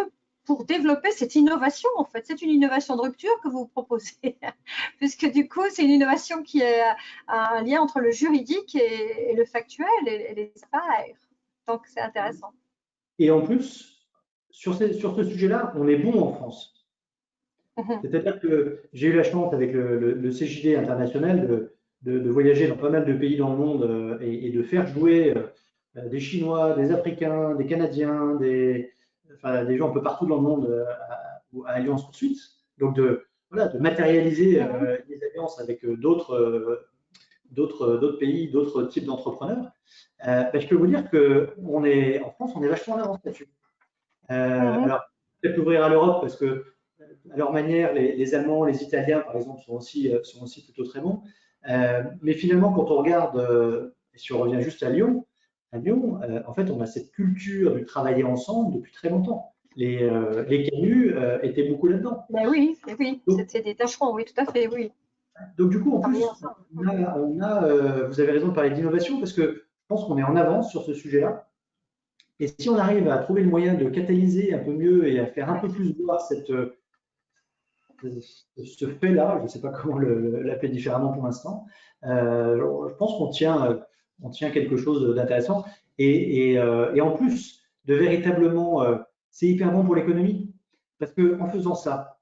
pour développer cette innovation, en fait. C'est une innovation de rupture que vous proposez, puisque du coup, c'est une innovation qui est un lien entre le juridique et le factuel et les affaires. Donc, c'est intéressant. Et en plus, sur ce sujet-là, on est bon en France. C'est-à-dire que j'ai eu la chance avec le CJD international de voyager dans pas mal de pays dans le monde et de faire jouer des Chinois, des Africains, des Canadiens, des gens un peu partout dans le monde à Alliance Poursuite. Donc de matérialiser les alliances avec d'autres pays, d'autres types d'entrepreneurs. Je peux vous dire qu'en France, on est vachement en avance là-dessus. Alors, peut-être l'ouvrir à l'Europe parce que, à leur manière, les Allemands, les Italiens, par exemple, sont aussi plutôt très bons. Mais finalement, quand on regarde, et si on revient juste à Lyon, en fait, on a cette culture de travailler ensemble depuis très longtemps. Les canuts étaient beaucoup là-dedans. Ben oui, c'est des tâcherons, oui, tout à fait, oui. Donc, du coup, en plus, vous avez raison de parler d'innovation parce que je pense qu'on est en avance sur ce sujet-là. Et si on arrive à trouver le moyen de catalyser un peu mieux et à faire un peu plus voir ce fait-là, je ne sais pas comment l'appeler différemment pour l'instant, je pense qu'on tient quelque chose d'intéressant. Et en plus de véritablement, c'est hyper bon pour l'économie. Parce qu'en faisant ça,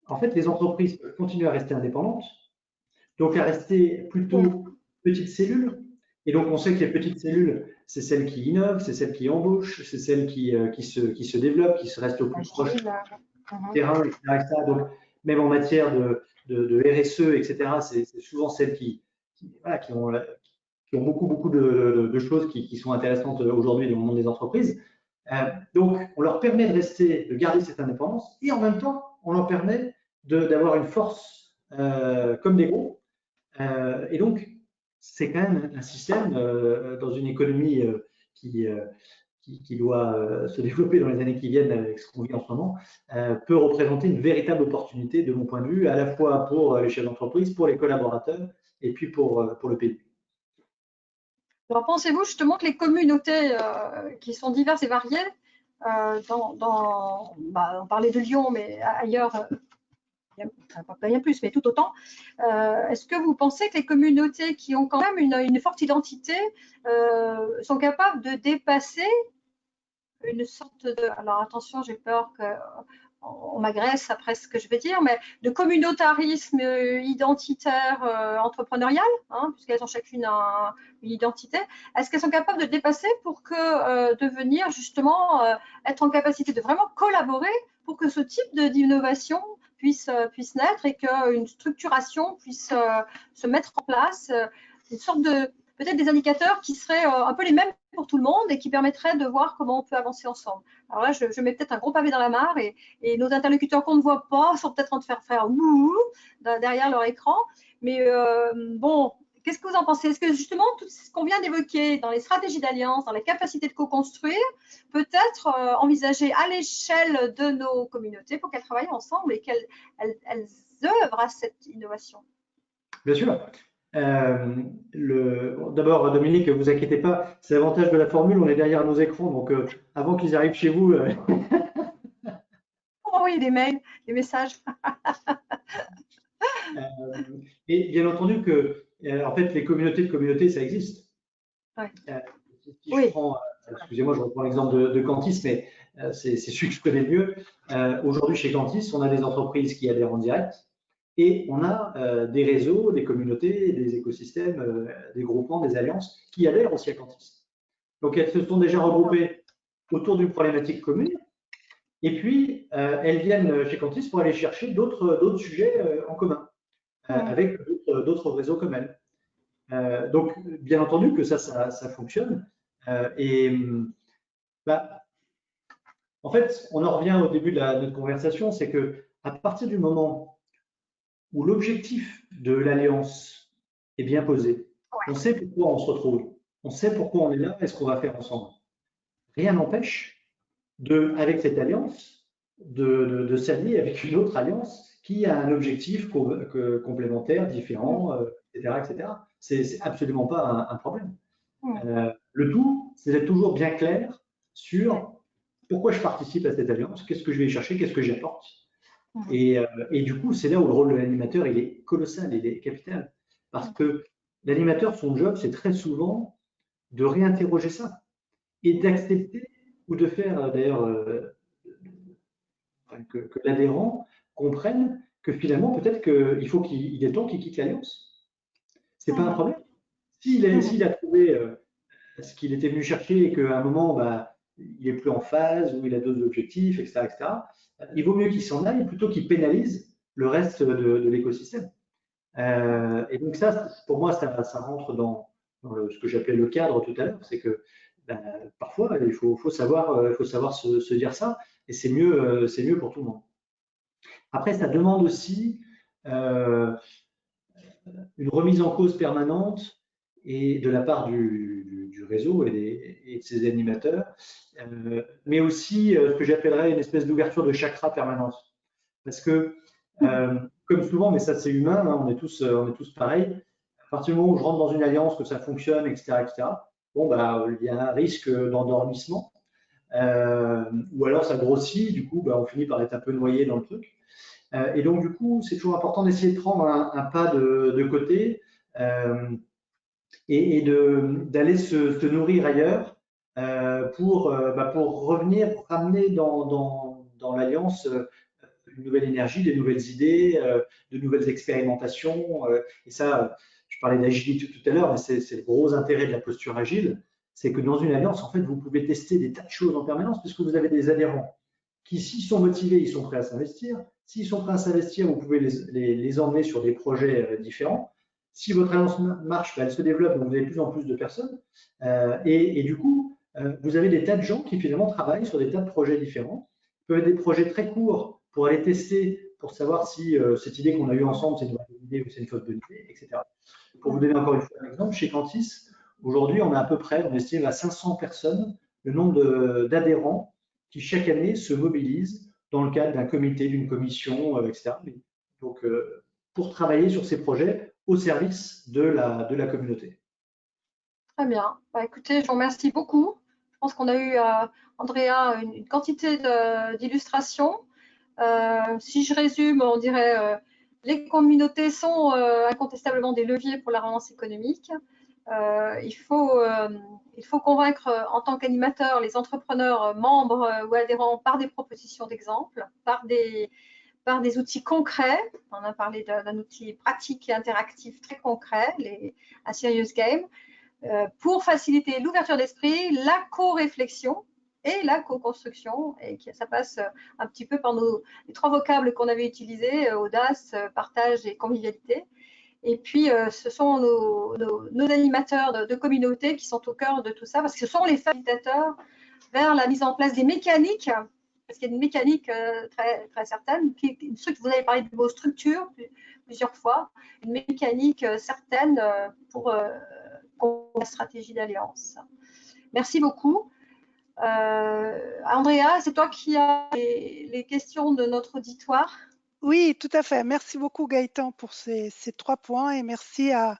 en fait, les entreprises peuvent continuer à rester indépendantes, donc à rester plutôt petites cellules. Et donc, on sait que les petites cellules, c'est celles qui innovent, c'est celles qui embauchent, c'est celles qui se développent, qui se restent au plus proche du terrain, etc. Donc, même en matière de RSE, etc., c'est souvent celles qui ont beaucoup de choses qui sont intéressantes aujourd'hui dans le monde des entreprises. Donc, on leur permet de garder cette indépendance et en même temps, on leur permet d'avoir une force comme des gros. Et donc, c'est quand même un système dans une économie qui doit se développer dans les années qui viennent avec ce qu'on vit en ce moment, peut représenter une véritable opportunité de mon point de vue, à la fois pour les chefs d'entreprise, pour les collaborateurs et puis pour le pays. Alors, pensez-vous justement que les communautés qui sont diverses et variées, on parlait de Lyon, mais ailleurs, pas bien plus, mais tout autant. Est-ce que vous pensez que les communautés qui ont quand même une forte identité sont capables de dépasser une sorte de… Alors attention, j'ai peur qu'on m'agresse après ce que je vais dire, mais de communautarisme identitaire entrepreneurial, puisqu'elles ont chacune une identité. Est-ce qu'elles sont capables de dépasser pour devenir justement être en capacité de vraiment collaborer pour que ce type d'innovation puisse naître et qu'une structuration puisse se mettre en place, une sorte de, peut-être des indicateurs qui seraient un peu les mêmes pour tout le monde et qui permettraient de voir comment on peut avancer ensemble. Alors là, je mets peut-être un gros pavé dans la mare et nos interlocuteurs qu'on ne voit pas sont peut-être en train de faire ouh derrière leur écran. Mais bon, qu'est-ce que vous en pensez? Est-ce que justement tout ce qu'on vient d'évoquer dans les stratégies d'alliance, dans les capacités de co-construire, peut être envisagé à l'échelle de nos communautés pour qu'elles travaillent ensemble et qu'elles œuvrent à cette innovation? Bien sûr. D'abord, Dominique, vous inquiétez pas, c'est l'avantage de la formule, on est derrière nos écrans, donc avant qu'ils arrivent chez vous. Oui, des mails, des messages. Et bien entendu que, en fait, les communautés de communautés, ça existe. Ouais. Si je prends, excusez-moi, je reprends l'exemple de Cantis, mais c'est celui que je connais le mieux. Aujourd'hui, chez Cantis, on a des entreprises qui adhèrent en direct et on a des réseaux, des communautés, des écosystèmes, des groupements, des alliances qui adhèrent aussi à Cantis. Donc, elles se sont déjà regroupées autour d'une problématique commune. Et puis, elles viennent chez Cantis pour aller chercher d'autres sujets en commun, avec d'autres réseaux comme elles. Donc, bien entendu que ça fonctionne. En fait, on en revient au début de notre conversation, c'est que à partir du moment où l'objectif de l'alliance est bien posé, on sait pourquoi on se retrouve, on sait pourquoi on est là et ce qu'on va faire ensemble. Rien n'empêche avec cette alliance de s'allier avec une autre alliance qui a un objectif complémentaire, différent, etc., etc. C'est absolument pas un problème. Le tout, c'est d'être toujours bien clair sur pourquoi je participe à cette alliance, qu'est-ce que je vais chercher, qu'est-ce que j'apporte. Et du coup, c'est là où le rôle de l'animateur, il est colossal, il est capital. Parce que l'animateur, son job, c'est très souvent de réinterroger ça et d'accepter ou de faire d'ailleurs que l'adhérent comprenne que finalement, peut-être qu'il est temps qu'il quitte l'alliance. C'est pas un problème. S'il a trouvé ce qu'il était venu chercher et qu'à un moment, il est plus en phase ou il a d'autres objectifs, etc., il vaut mieux qu'il s'en aille plutôt qu'il pénalise le reste de l'écosystème. Et donc ça, pour moi, ça rentre dans ce que j'appelais le cadre tout à l'heure, c'est que parfois, il faut savoir se dire ça, et c'est mieux pour tout le monde. Après, ça demande aussi une remise en cause permanente et de la part du réseau et de ses animateurs, mais aussi ce que j'appellerais une espèce d'ouverture de chakra permanente. Parce que, comme souvent, mais ça c'est humain, hein, on est tous pareils, à partir du moment où je rentre dans une alliance, que ça fonctionne, etc., bon, il y a un risque d'endormissement, ou alors ça grossit, du coup, on finit par être un peu noyé dans le truc. Et donc, du coup, c'est toujours important d'essayer de prendre un pas de côté et d'aller se nourrir ailleurs pour revenir, pour ramener dans l'alliance une nouvelle énergie, des nouvelles idées, de nouvelles expérimentations. Et ça, je parlais d'agilité tout à l'heure, mais c'est le gros intérêt de la posture agile, c'est que dans une alliance, en fait, vous pouvez tester des tas de choses en permanence puisque vous avez des adhérents qui, s'ils sont motivés, ils sont prêts à s'investir. S'ils sont prêts à s'investir, vous pouvez les emmener sur des projets différents. Si votre alliance marche, elle se développe, donc vous avez de plus en plus de personnes. Et du coup, vous avez des tas de gens qui finalement travaillent sur des tas de projets différents. Ça peut être des projets très courts pour aller tester, pour savoir si cette idée qu'on a eue ensemble, c'est une bonne idée ou c'est une fausse bonne idée, etc. Pour vous donner encore une fois un exemple, chez Cantis, aujourd'hui, on a à peu près, on estime à 500 personnes le nombre d'adhérents qui chaque année se mobilisent dans le cadre d'un comité, d'une commission, etc. Donc, pour travailler sur ces projets au service de la communauté. Très bien. Écoutez, je vous remercie beaucoup. Je pense qu'on a eu, Andrea, une quantité d'illustrations. Si je résume, on dirait les communautés sont incontestablement des leviers pour la relance économique. Il faut convaincre en tant qu'animateur les entrepreneurs membres ou adhérents par des propositions d'exemple, par des outils concrets. On a parlé d'un outil pratique et interactif très concret, un serious game, pour faciliter l'ouverture d'esprit, la co-réflexion et la co-construction. Et ça passe un petit peu par les 3 vocables qu'on avait utilisés, audace, partage et convivialité. Et puis, ce sont nos animateurs de communauté qui sont au cœur de tout ça, parce que ce sont les facilitateurs vers la mise en place des mécaniques, parce qu'il y a une mécanique très, très certaine. Vous avez parlé du mot structure plusieurs fois, une mécanique certaine pour la stratégie d'alliance. Merci beaucoup. Andrea, c'est toi qui as les questions de notre auditoire. Oui, tout à fait. Merci beaucoup Gaëtan pour ces 3 points et merci à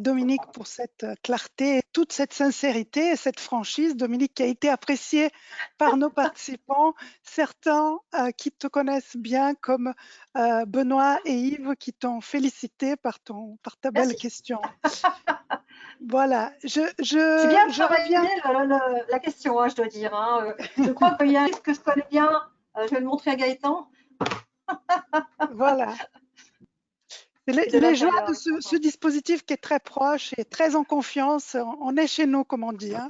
Dominique pour cette clarté, toute cette sincérité et cette franchise. Dominique qui a été apprécié par nos participants, certains qui te connaissent bien comme Benoît et Yves qui t'ont félicité par ta belle question. Voilà, J'ai bien travaillé la question, hein, je dois dire. Hein. Je crois qu'il y a un livre que je connais bien. Je vais le montrer à Gaëtan. Voilà. Les joies de ce dispositif qui est très proche et très en confiance, on est chez nous, comme on dit. Hein.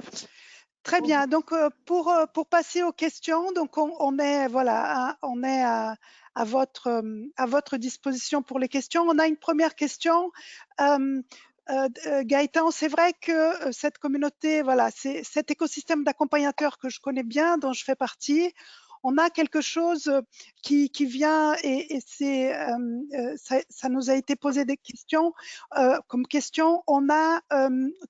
Très bien. Donc, pour passer aux questions, donc on est voilà, on est à votre disposition pour les questions. On a une première question. Gaëtan, c'est vrai que cette communauté, voilà, c'est cet écosystème d'accompagnateurs que je connais bien, dont je fais partie. On a quelque chose qui vient et ça nous a été posé des questions. Comme question, on a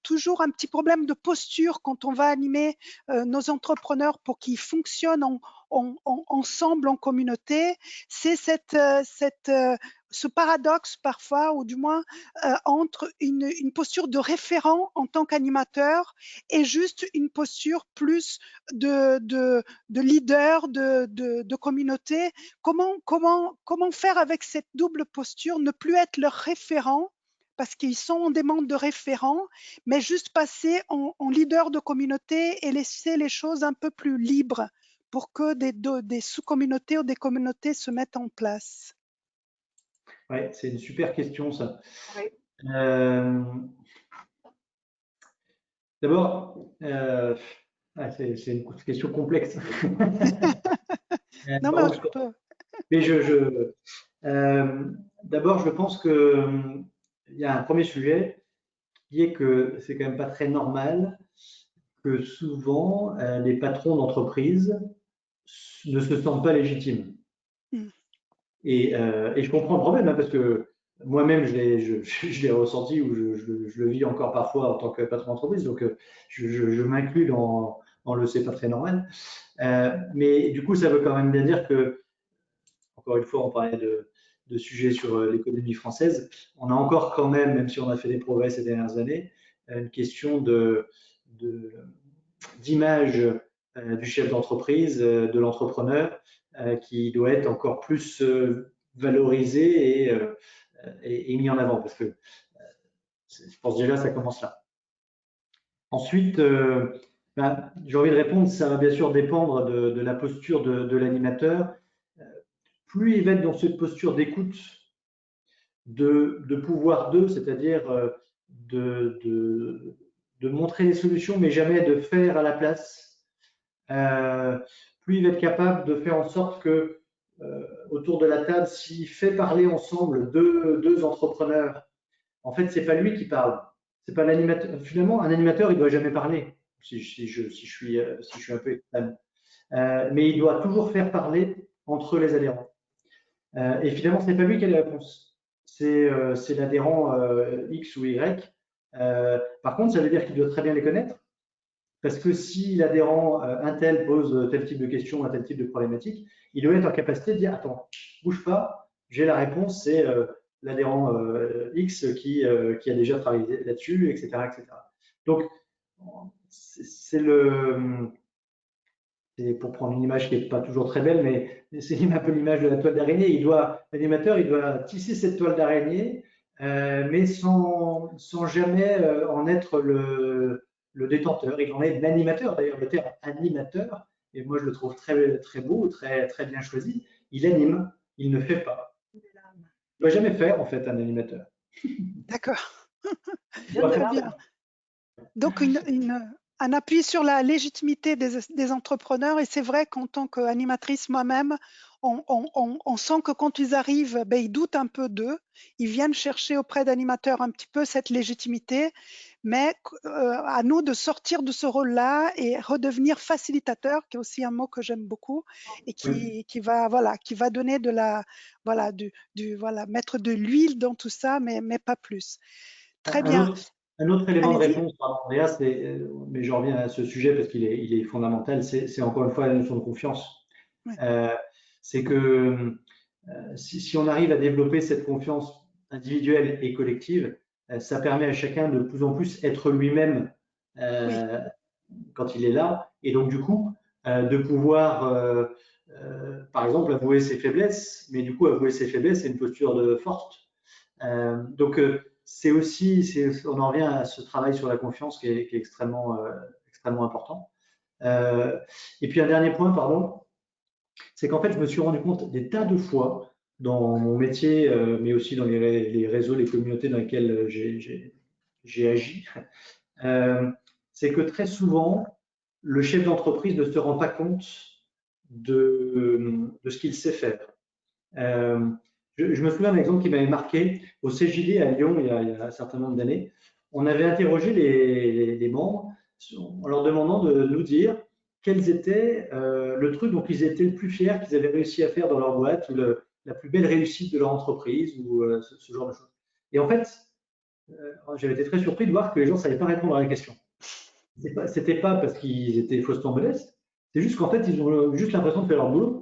toujours un petit problème de posture quand on va animer nos entrepreneurs pour qu'ils fonctionnent ensemble en communauté. C'est ce paradoxe parfois, ou du moins entre une posture de référent en tant qu'animateur et juste une posture plus de leader, de communauté. Comment faire avec cette double posture, ne plus être leur référent parce qu'ils sont en demande de référent, mais juste passer en leader de communauté et laisser les choses un peu plus libres pour que des sous-communautés ou des communautés se mettent en place. Oui, c'est une super question, ça. Oui. D'abord, c'est une question complexe. Non, mais je peux. Mais d'abord, je pense qu'il y a un premier sujet qui est que c'est quand même pas très normal que souvent les patrons d'entreprise ne se sentent pas légitimes. Et je comprends le problème, hein, parce que moi-même, je l'ai ressenti ou je le vis encore parfois en tant que patron d'entreprise, donc je m'inclus dans le c'est pas très normal. Mais du coup, ça veut quand même bien dire que, encore une fois, on parlait de sujets sur l'économie française, on a encore quand même si on a fait des progrès ces dernières années, une question d'image du chef d'entreprise, de l'entrepreneur, qui doit être encore plus valorisé et mis en avant, parce que je pense déjà ça commence là. Ensuite, j'ai envie de répondre, ça va bien sûr dépendre de la posture de l'animateur. Plus il va être dans cette posture d'écoute, de pouvoir d'eux, c'est-à-dire de montrer des solutions, mais jamais de faire à la place, plus il va être capable de faire en sorte que autour de la table, s'il fait parler ensemble deux entrepreneurs, en fait, c'est pas lui qui parle, c'est pas l'animateur. Finalement, un animateur, il doit jamais parler, si je suis un peu extrême, mais il doit toujours faire parler entre les adhérents. Et finalement, c'est pas lui qui a les réponses, c'est l'adhérent X ou Y. Par contre, ça veut dire qu'il doit très bien les connaître. Parce que si l'adhérent un tel pose tel type de question, un tel type de problématique, il doit être en capacité de dire attends, bouge pas, j'ai la réponse, c'est l'adhérent X qui a déjà travaillé là-dessus, etc., etc. Donc, c'est pour prendre une image qui n'est pas toujours très belle, mais c'est un peu l'image de la toile d'araignée. L'animateur, il doit tisser cette toile d'araignée, mais sans jamais en être le détenteur. Il en est l'animateur, d'ailleurs, le terme animateur, et moi je le trouve très, très beau, très, très bien choisi. Il anime, il ne fait pas. Il ne doit jamais faire, en fait, un animateur. D'accord. Très bien. Donc, un appui sur la légitimité des entrepreneurs. Et c'est vrai qu'en tant qu'animatrice moi-même, on sent que quand ils arrivent, ben, ils doutent un peu d'eux. Ils viennent chercher auprès d'animateurs un petit peu cette légitimité, mais à nous de sortir de ce rôle-là et redevenir facilitateur, qui est aussi un mot que j'aime beaucoup et qui va donner de la, mettre de l'huile dans tout ça, mais pas plus. Très bien. Un autre élément de Allez-y. réponse, pardon, Andrea, mais je reviens à ce sujet parce qu'il est fondamental, c'est encore une fois la notion de confiance. Ouais. C'est que si on arrive à développer cette confiance individuelle et collective, ça permet à chacun de plus en plus être lui-même quand il est là, et donc du coup de pouvoir, par exemple, avouer ses faiblesses, mais du coup avouer ses faiblesses, c'est une posture forte. Donc c'est aussi, on en revient à ce travail sur la confiance qui est extrêmement important. Et puis un dernier point, pardon, c'est qu'en fait, je me suis rendu compte des tas de fois dans mon métier, mais aussi dans les réseaux, les communautés dans lesquelles j'ai agi, c'est que très souvent, le chef d'entreprise ne se rend pas compte de ce qu'il sait faire. Je me souviens d'un exemple qui m'avait marqué au CJD à Lyon il y a un certain nombre d'années. On avait interrogé les membres en leur demandant de nous dire quels étaient le truc dont ils étaient le plus fiers qu'ils avaient réussi à faire dans leur boîte ou la plus belle réussite de leur entreprise ou ce genre de choses. Et en fait, j'avais été très surpris de voir que les gens ne savaient pas répondre à la question. C'était pas parce qu'ils étaient faussement modestes, c'est juste qu'en fait, ils ont juste l'impression de faire leur boulot.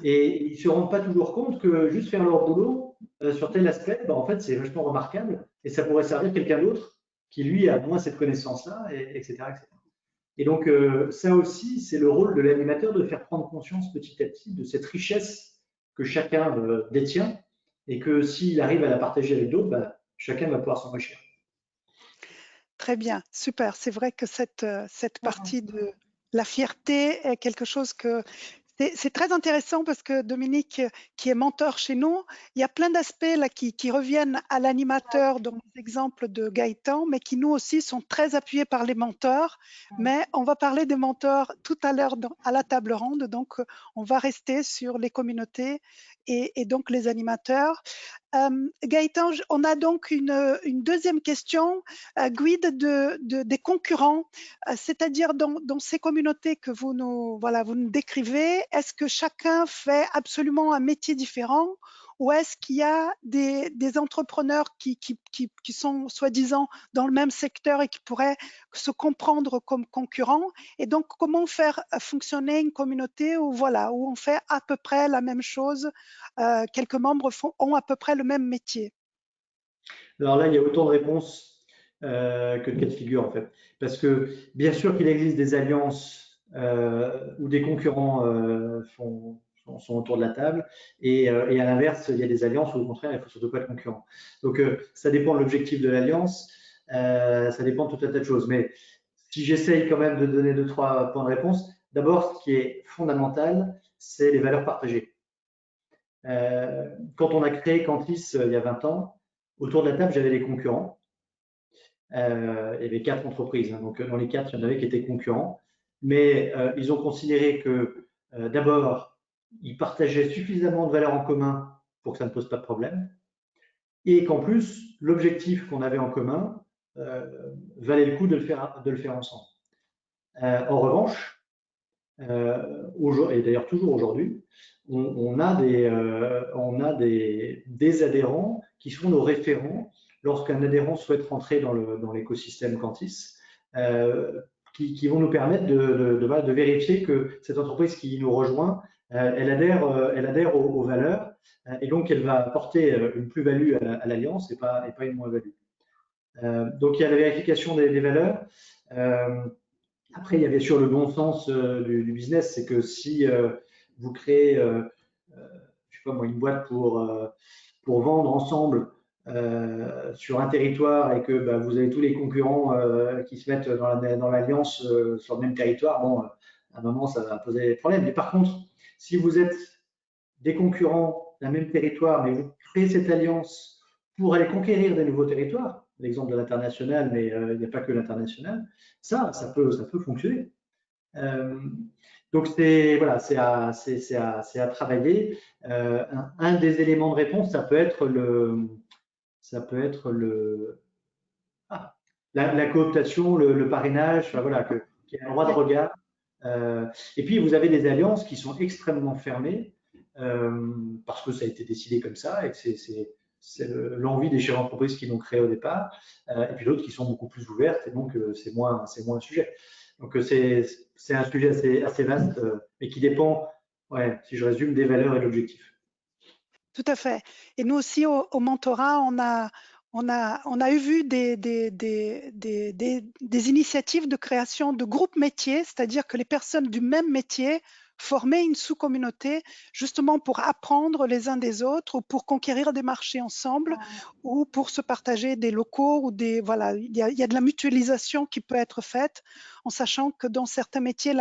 Et ils ne se rendent pas toujours compte que juste faire leur boulot sur tel aspect, ben, en fait, c'est vachement remarquable et ça pourrait servir quelqu'un d'autre qui, lui, a moins cette connaissance-là, etc., etc. Et donc, ça aussi, c'est le rôle de l'animateur de faire prendre conscience petit à petit de cette richesse que chacun détient et que s'il arrive à la partager avec d'autres, ben, chacun va pouvoir s'enrichir. Très bien, super. C'est vrai que cette partie de la fierté est quelque chose que c'est très intéressant parce que Dominique, qui est mentor chez nous, il y a plein d'aspects là qui reviennent à l'animateur dans l'exemple de Gaëtan, mais qui nous aussi sont très appuyés par les mentors. Mais on va parler des mentors tout à l'heure à la table ronde, donc on va rester sur les communautés et donc les animateurs. Gaëtan, on a donc une deuxième question, Guide, des concurrents, c'est-à-dire dans ces communautés que vous nous décrivez, est-ce que chacun fait absolument un métier différent ou est-ce qu'il y a des entrepreneurs qui sont soi-disant dans le même secteur et qui pourraient se comprendre comme concurrents? Et donc, comment faire fonctionner une communauté où on fait à peu près la même chose, quelques membres ont à peu près le même métier? Alors là, il y a autant de réponses que de cas de figure, en fait. Parce que bien sûr qu'il existe des alliances où des concurrents sont autour de la table, et à l'inverse, il y a des alliances où au contraire, il ne faut surtout pas être concurrent. Donc ça dépend de l'objectif de l'alliance, ça dépend de tout un tas de choses. Mais si j'essaye quand même de donner 2-3 points de réponse, d'abord, ce qui est fondamental, c'est les valeurs partagées. Quand on a créé Cantis il y a 20 ans, autour de la table, j'avais des concurrents. Il y avait 4 entreprises, hein, donc dans les 4, il y en avait qui étaient concurrents. Mais ils ont considéré que d'abord, ils partageaient suffisamment de valeurs en commun pour que ça ne pose pas de problème. Et qu'en plus, l'objectif qu'on avait en commun valait le coup de le faire ensemble. En revanche, et d'ailleurs toujours aujourd'hui, on a des adhérents qui sont nos référents lorsqu'un adhérent souhaite rentrer dans l'écosystème Cantis, qui vont nous permettre de vérifier que cette entreprise qui nous rejoint, elle adhère aux valeurs et donc elle va apporter une plus-value à l'alliance et pas une moins-value. Donc il y a la vérification des valeurs. Après, il y a bien sûr le bon sens du business, c'est que si vous créez, je sais pas moi, une boîte pour vendre ensemble sur un territoire et que vous avez tous les concurrents qui se mettent dans l'alliance sur le même territoire, bon, à un moment, ça va poser des problèmes. Mais par contre, si vous êtes des concurrents d'un même territoire, mais vous créez cette alliance pour aller conquérir des nouveaux territoires, l'exemple de l'international, mais il n'y a pas que l'international. Ça peut fonctionner. Donc voilà, c'est à travailler. Un des éléments de réponse, ça peut être la cooptation, le parrainage, enfin, voilà, qu'il y ait un droit de regard. Et puis vous avez des alliances qui sont extrêmement fermées parce que ça a été décidé comme ça et que c'est l'envie des chefs d'entreprise qui l'ont créé au départ, et puis d'autres qui sont beaucoup plus ouvertes, et donc c'est moins un sujet. Donc c'est un sujet assez vaste, mais qui dépend, ouais, si je résume, des valeurs et de l'objectif. Tout à fait. Et nous aussi, au mentorat, on a vu des initiatives de création de groupes métiers, c'est-à-dire que les personnes du même métier formaient une sous-communauté justement pour apprendre les uns des autres ou pour conquérir des marchés ensemble ou pour se partager des locaux ou voilà, il y a de la mutualisation qui peut être faite en sachant que dans certains métiers,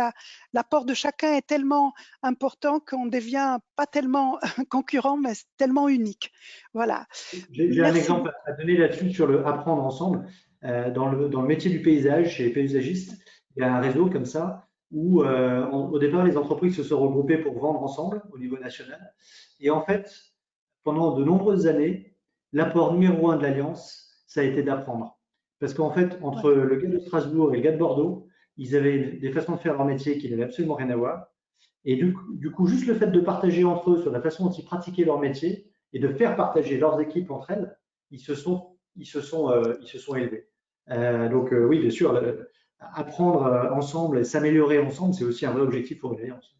l'apport de chacun est tellement important qu'on devient pas tellement concurrent, mais tellement unique. Voilà. J'ai un exemple à donner là-dessus sur le apprendre ensemble. Dans le métier du paysage, chez les paysagistes, il y a un réseau comme ça où au départ les entreprises se sont regroupées pour vendre ensemble au niveau national. Et en fait, pendant de nombreuses années, l'apport numéro 1 de l'Alliance, ça a été d'apprendre. Parce qu'en fait, entre le gars de Strasbourg et le gars de Bordeaux, ils avaient des façons de faire leur métier qui n'avaient absolument rien à voir. Et du coup, juste le fait de partager entre eux sur la façon dont ils pratiquaient leur métier et de faire partager leurs équipes entre elles, ils se sont élevés. Donc oui, bien sûr, apprendre ensemble et s'améliorer ensemble, c'est aussi un vrai objectif pour une alliance.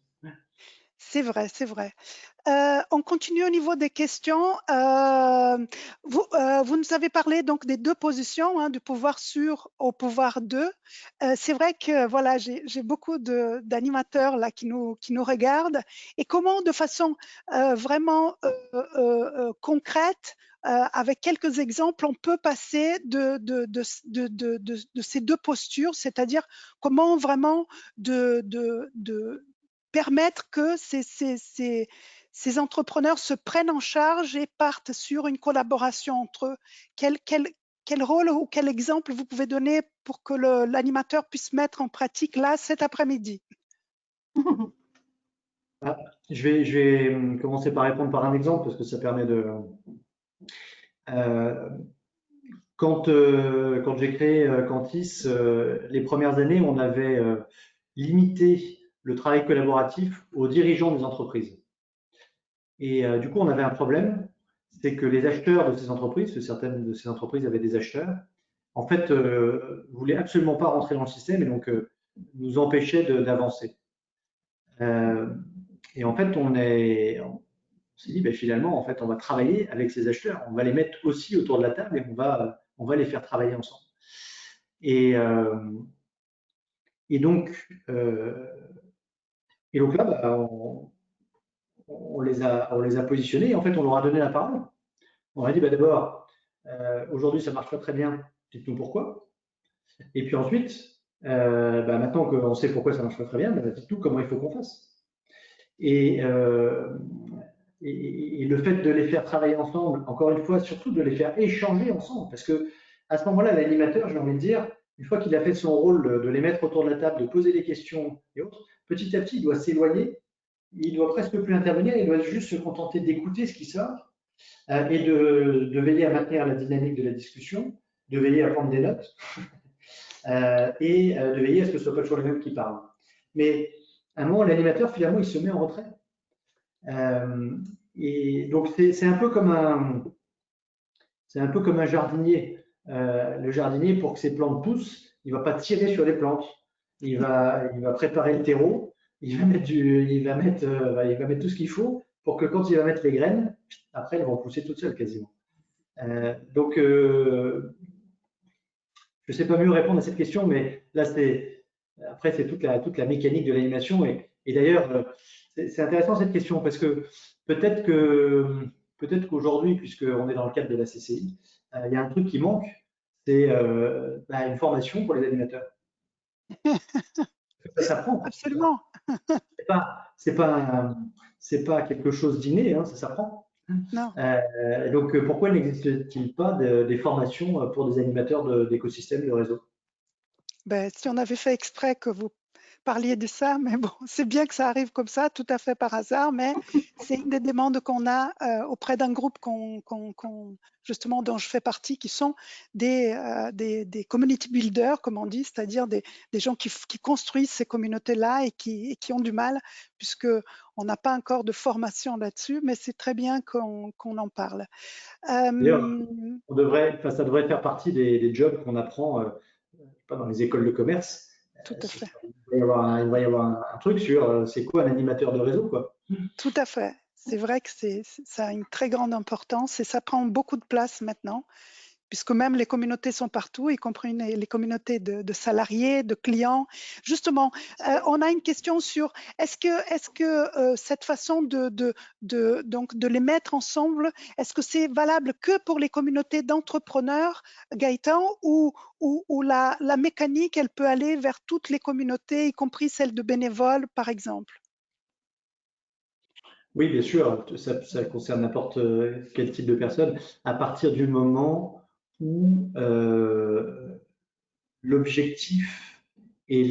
C'est vrai, c'est vrai. On continue au niveau des questions. Vous nous avez parlé donc des deux positions, hein, du pouvoir sur au pouvoir de. C'est vrai que voilà, j'ai beaucoup d'animateurs là qui nous regardent. Et comment, de façon vraiment concrète, avec quelques exemples, on peut passer de ces deux postures, c'est-à-dire comment vraiment de permettre que ces entrepreneurs se prennent en charge et partent sur une collaboration entre eux. Quel rôle ou quel exemple vous pouvez donner pour que l'animateur puisse mettre en pratique là cet après-midi? Je vais commencer par répondre par un exemple parce que ça permet de. Quand j'ai créé Cantis, les premières années, on avait limité le travail collaboratif aux dirigeants des entreprises. Et du coup, on avait un problème, c'est que les acheteurs de ces entreprises, parce que certaines de ces entreprises avaient des acheteurs, en fait, voulaient absolument pas rentrer dans le système et donc nous empêchaient d'avancer. Et en fait, on s'est dit, ben, finalement, en fait, on va travailler avec ces acheteurs, on va les mettre aussi autour de la table et on va les faire travailler ensemble. Et donc là, bah, on les a positionnés et en fait, on leur a donné la parole. On leur a dit, bah, d'abord, aujourd'hui, ça marche pas très bien, dites-nous pourquoi. Et puis ensuite, bah, maintenant qu'on sait pourquoi ça marche pas très bien, bah, dites-nous comment il faut qu'on fasse. Et le fait de les faire travailler ensemble, encore une fois, surtout de les faire échanger ensemble, parce que à ce moment-là, l'animateur, j'ai envie de dire, une fois qu'il a fait son rôle de les mettre autour de la table, de poser des questions et autres, petit à petit, il doit s'éloigner, il doit presque plus intervenir, il doit juste se contenter d'écouter ce qui sort et de veiller à maintenir la dynamique de la discussion, de veiller à prendre des notes et de veiller à ce que ce soit pas toujours les mêmes qui parlent. Mais à un moment, l'animateur, finalement, il se met en retrait. Et donc, c'est un peu comme un jardinier. Le jardinier, pour que ses plantes poussent, il ne va pas tirer sur les plantes. Il va préparer le terreau. Il va mettre tout ce qu'il faut pour que quand il va mettre les graines, après, elles vont pousser toutes seules quasiment. Donc, je ne sais pas mieux répondre à cette question, mais là, après, c'est toute la mécanique de l'animation. Et d'ailleurs, c'est intéressant cette question parce que peut-être qu'aujourd'hui, puisqu'on est dans le cadre de la CCI, il y a un truc qui manque, c'est une formation pour les animateurs. Ça s'apprend. Absolument. C'est pas quelque chose d'inné, hein, ça s'apprend. Non. Donc, pourquoi n'existe-t-il pas des formations pour des animateurs d'écosystèmes de réseau? Ben, si on avait fait exprès que vous parliez de ça, mais bon, c'est bien que ça arrive comme ça, tout à fait par hasard, mais c'est une des demandes qu'on a auprès d'un groupe justement dont je fais partie, qui sont des community builders, comme on dit, c'est-à-dire des gens qui construisent ces communautés-là et qui ont du mal, puisque on n'a pas encore de formation là-dessus, mais c'est très bien qu'on en parle. D'ailleurs, Euh, ça devrait faire partie des jobs qu'on apprend pas dans les écoles de commerce. Tout à fait. Il va y avoir un truc sur c'est quoi un animateur de réseau, quoi. Tout à fait. C'est vrai que ça a une très grande importance et ça prend beaucoup de place maintenant, puisque même les communautés sont partout, y compris les communautés de salariés, de clients. Justement, on a une question sur est-ce que cette façon donc de les mettre ensemble, est-ce que c'est valable que pour les communautés d'entrepreneurs, Gaëtan, ou la mécanique, elle peut aller vers toutes les communautés, y compris celles de bénévoles, par exemple? Oui, bien sûr, ça concerne n'importe quel type de personne, à partir du moment où l'objectif et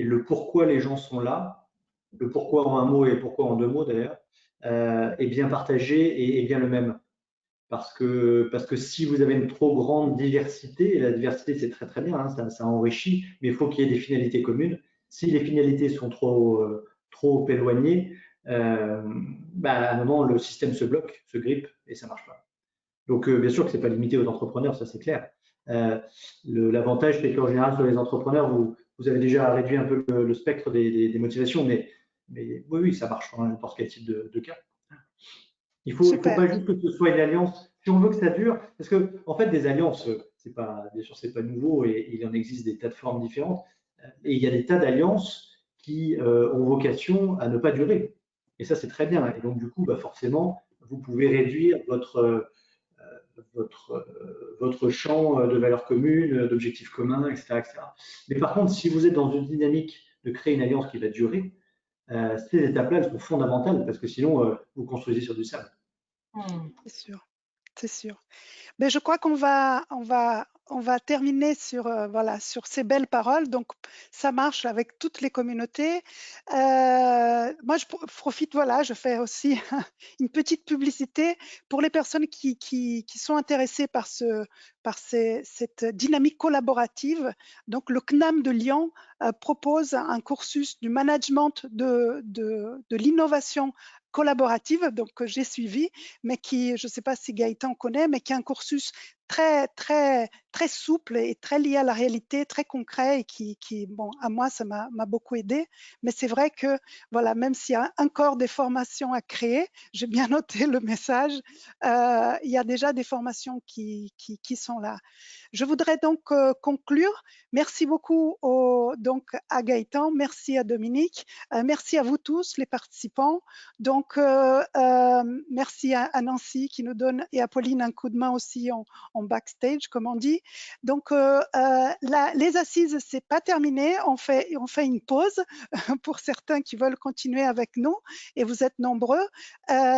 le pourquoi les gens sont là, le pourquoi en un mot et le pourquoi en deux mots d'ailleurs, est bien partagé et est bien le même. Parce que si vous avez une trop grande diversité, et la diversité c'est très très bien, hein, ça enrichit, mais il faut qu'il y ait des finalités communes. Si les finalités sont trop éloignées, à un moment le système se bloque, se grippe et ça marche pas. Donc bien sûr que c'est pas limité aux entrepreneurs, ça c'est clair. Euh, L'avantage c'est qu'en général sur les entrepreneurs, vous avez déjà réduit un peu le spectre des motivations, mais oui, oui, ça marche dans n'importe quel type de cas. Il faut Super. pas juste que ce soit une alliance. Si on veut que ça dure, parce que en fait, des alliances, bien sûr, c'est pas nouveau et il en existe des tas de formes différentes. Et il y a des tas d'alliances qui ont vocation à ne pas durer. Et ça, c'est très bien. Et donc, du coup, forcément, vous pouvez réduire votre champ de valeurs communes, d'objectifs communs, etc., etc. Mais par contre, si vous êtes dans une dynamique de créer une alliance qui va durer, ces étapes-là, elles sont fondamentales parce que sinon, vous construisez sur du sable. C'est sûr, c'est sûr. Mais je crois qu'on va terminer sur, voilà, sur ces belles paroles. Donc, ça marche avec toutes les communautés. Moi, je profite, voilà, je fais aussi une petite publicité pour les personnes qui sont intéressées par cette dynamique collaborative. Donc, le CNAM de Lyon propose un cursus du management de l'innovation collaborative, donc que j'ai suivi, mais qui, je ne sais pas si Gaëtan connaît, mais qui est un cursus très, très, très souple et très lié à la réalité, très concret et bon, à moi, ça m'a beaucoup aidé. Mais c'est vrai que, voilà, même s'il y a encore des formations à créer, j'ai bien noté le message, il y a déjà des formations qui sont là. Je voudrais donc conclure. Merci beaucoup donc à Gaëtan, merci à Dominique, merci à vous tous, les participants. Donc, merci à Nancy qui nous donne et à Pauline un coup de main aussi en backstage, comme on dit. Donc, les assises, c'est pas terminé. On fait une pause pour certains qui veulent continuer avec nous et vous êtes nombreux.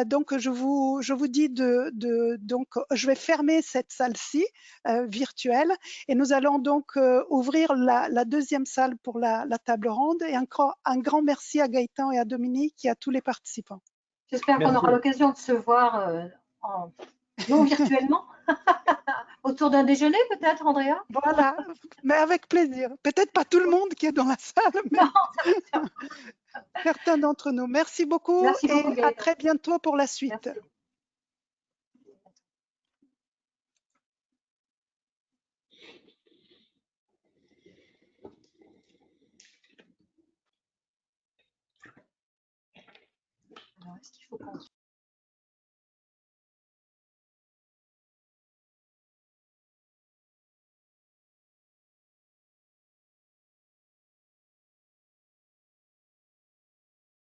Donc, je vous dis donc, je vais fermer cette salle-ci virtuelle et nous allons donc ouvrir la deuxième salle pour la table ronde et un grand merci à Gaëtan et à Dominique et à tous les participants. J'espère qu'on aura l'occasion de se voir non virtuellement, autour d'un déjeuner peut-être, Andrea? Voilà, mais avec plaisir. Peut-être pas tout le monde qui est dans la salle, mais Non, certains d'entre nous. Merci beaucoup merci et beaucoup, à Gaëtan. très bientôt pour la suite. Merci. Alors, est-ce qu'il faut qu'on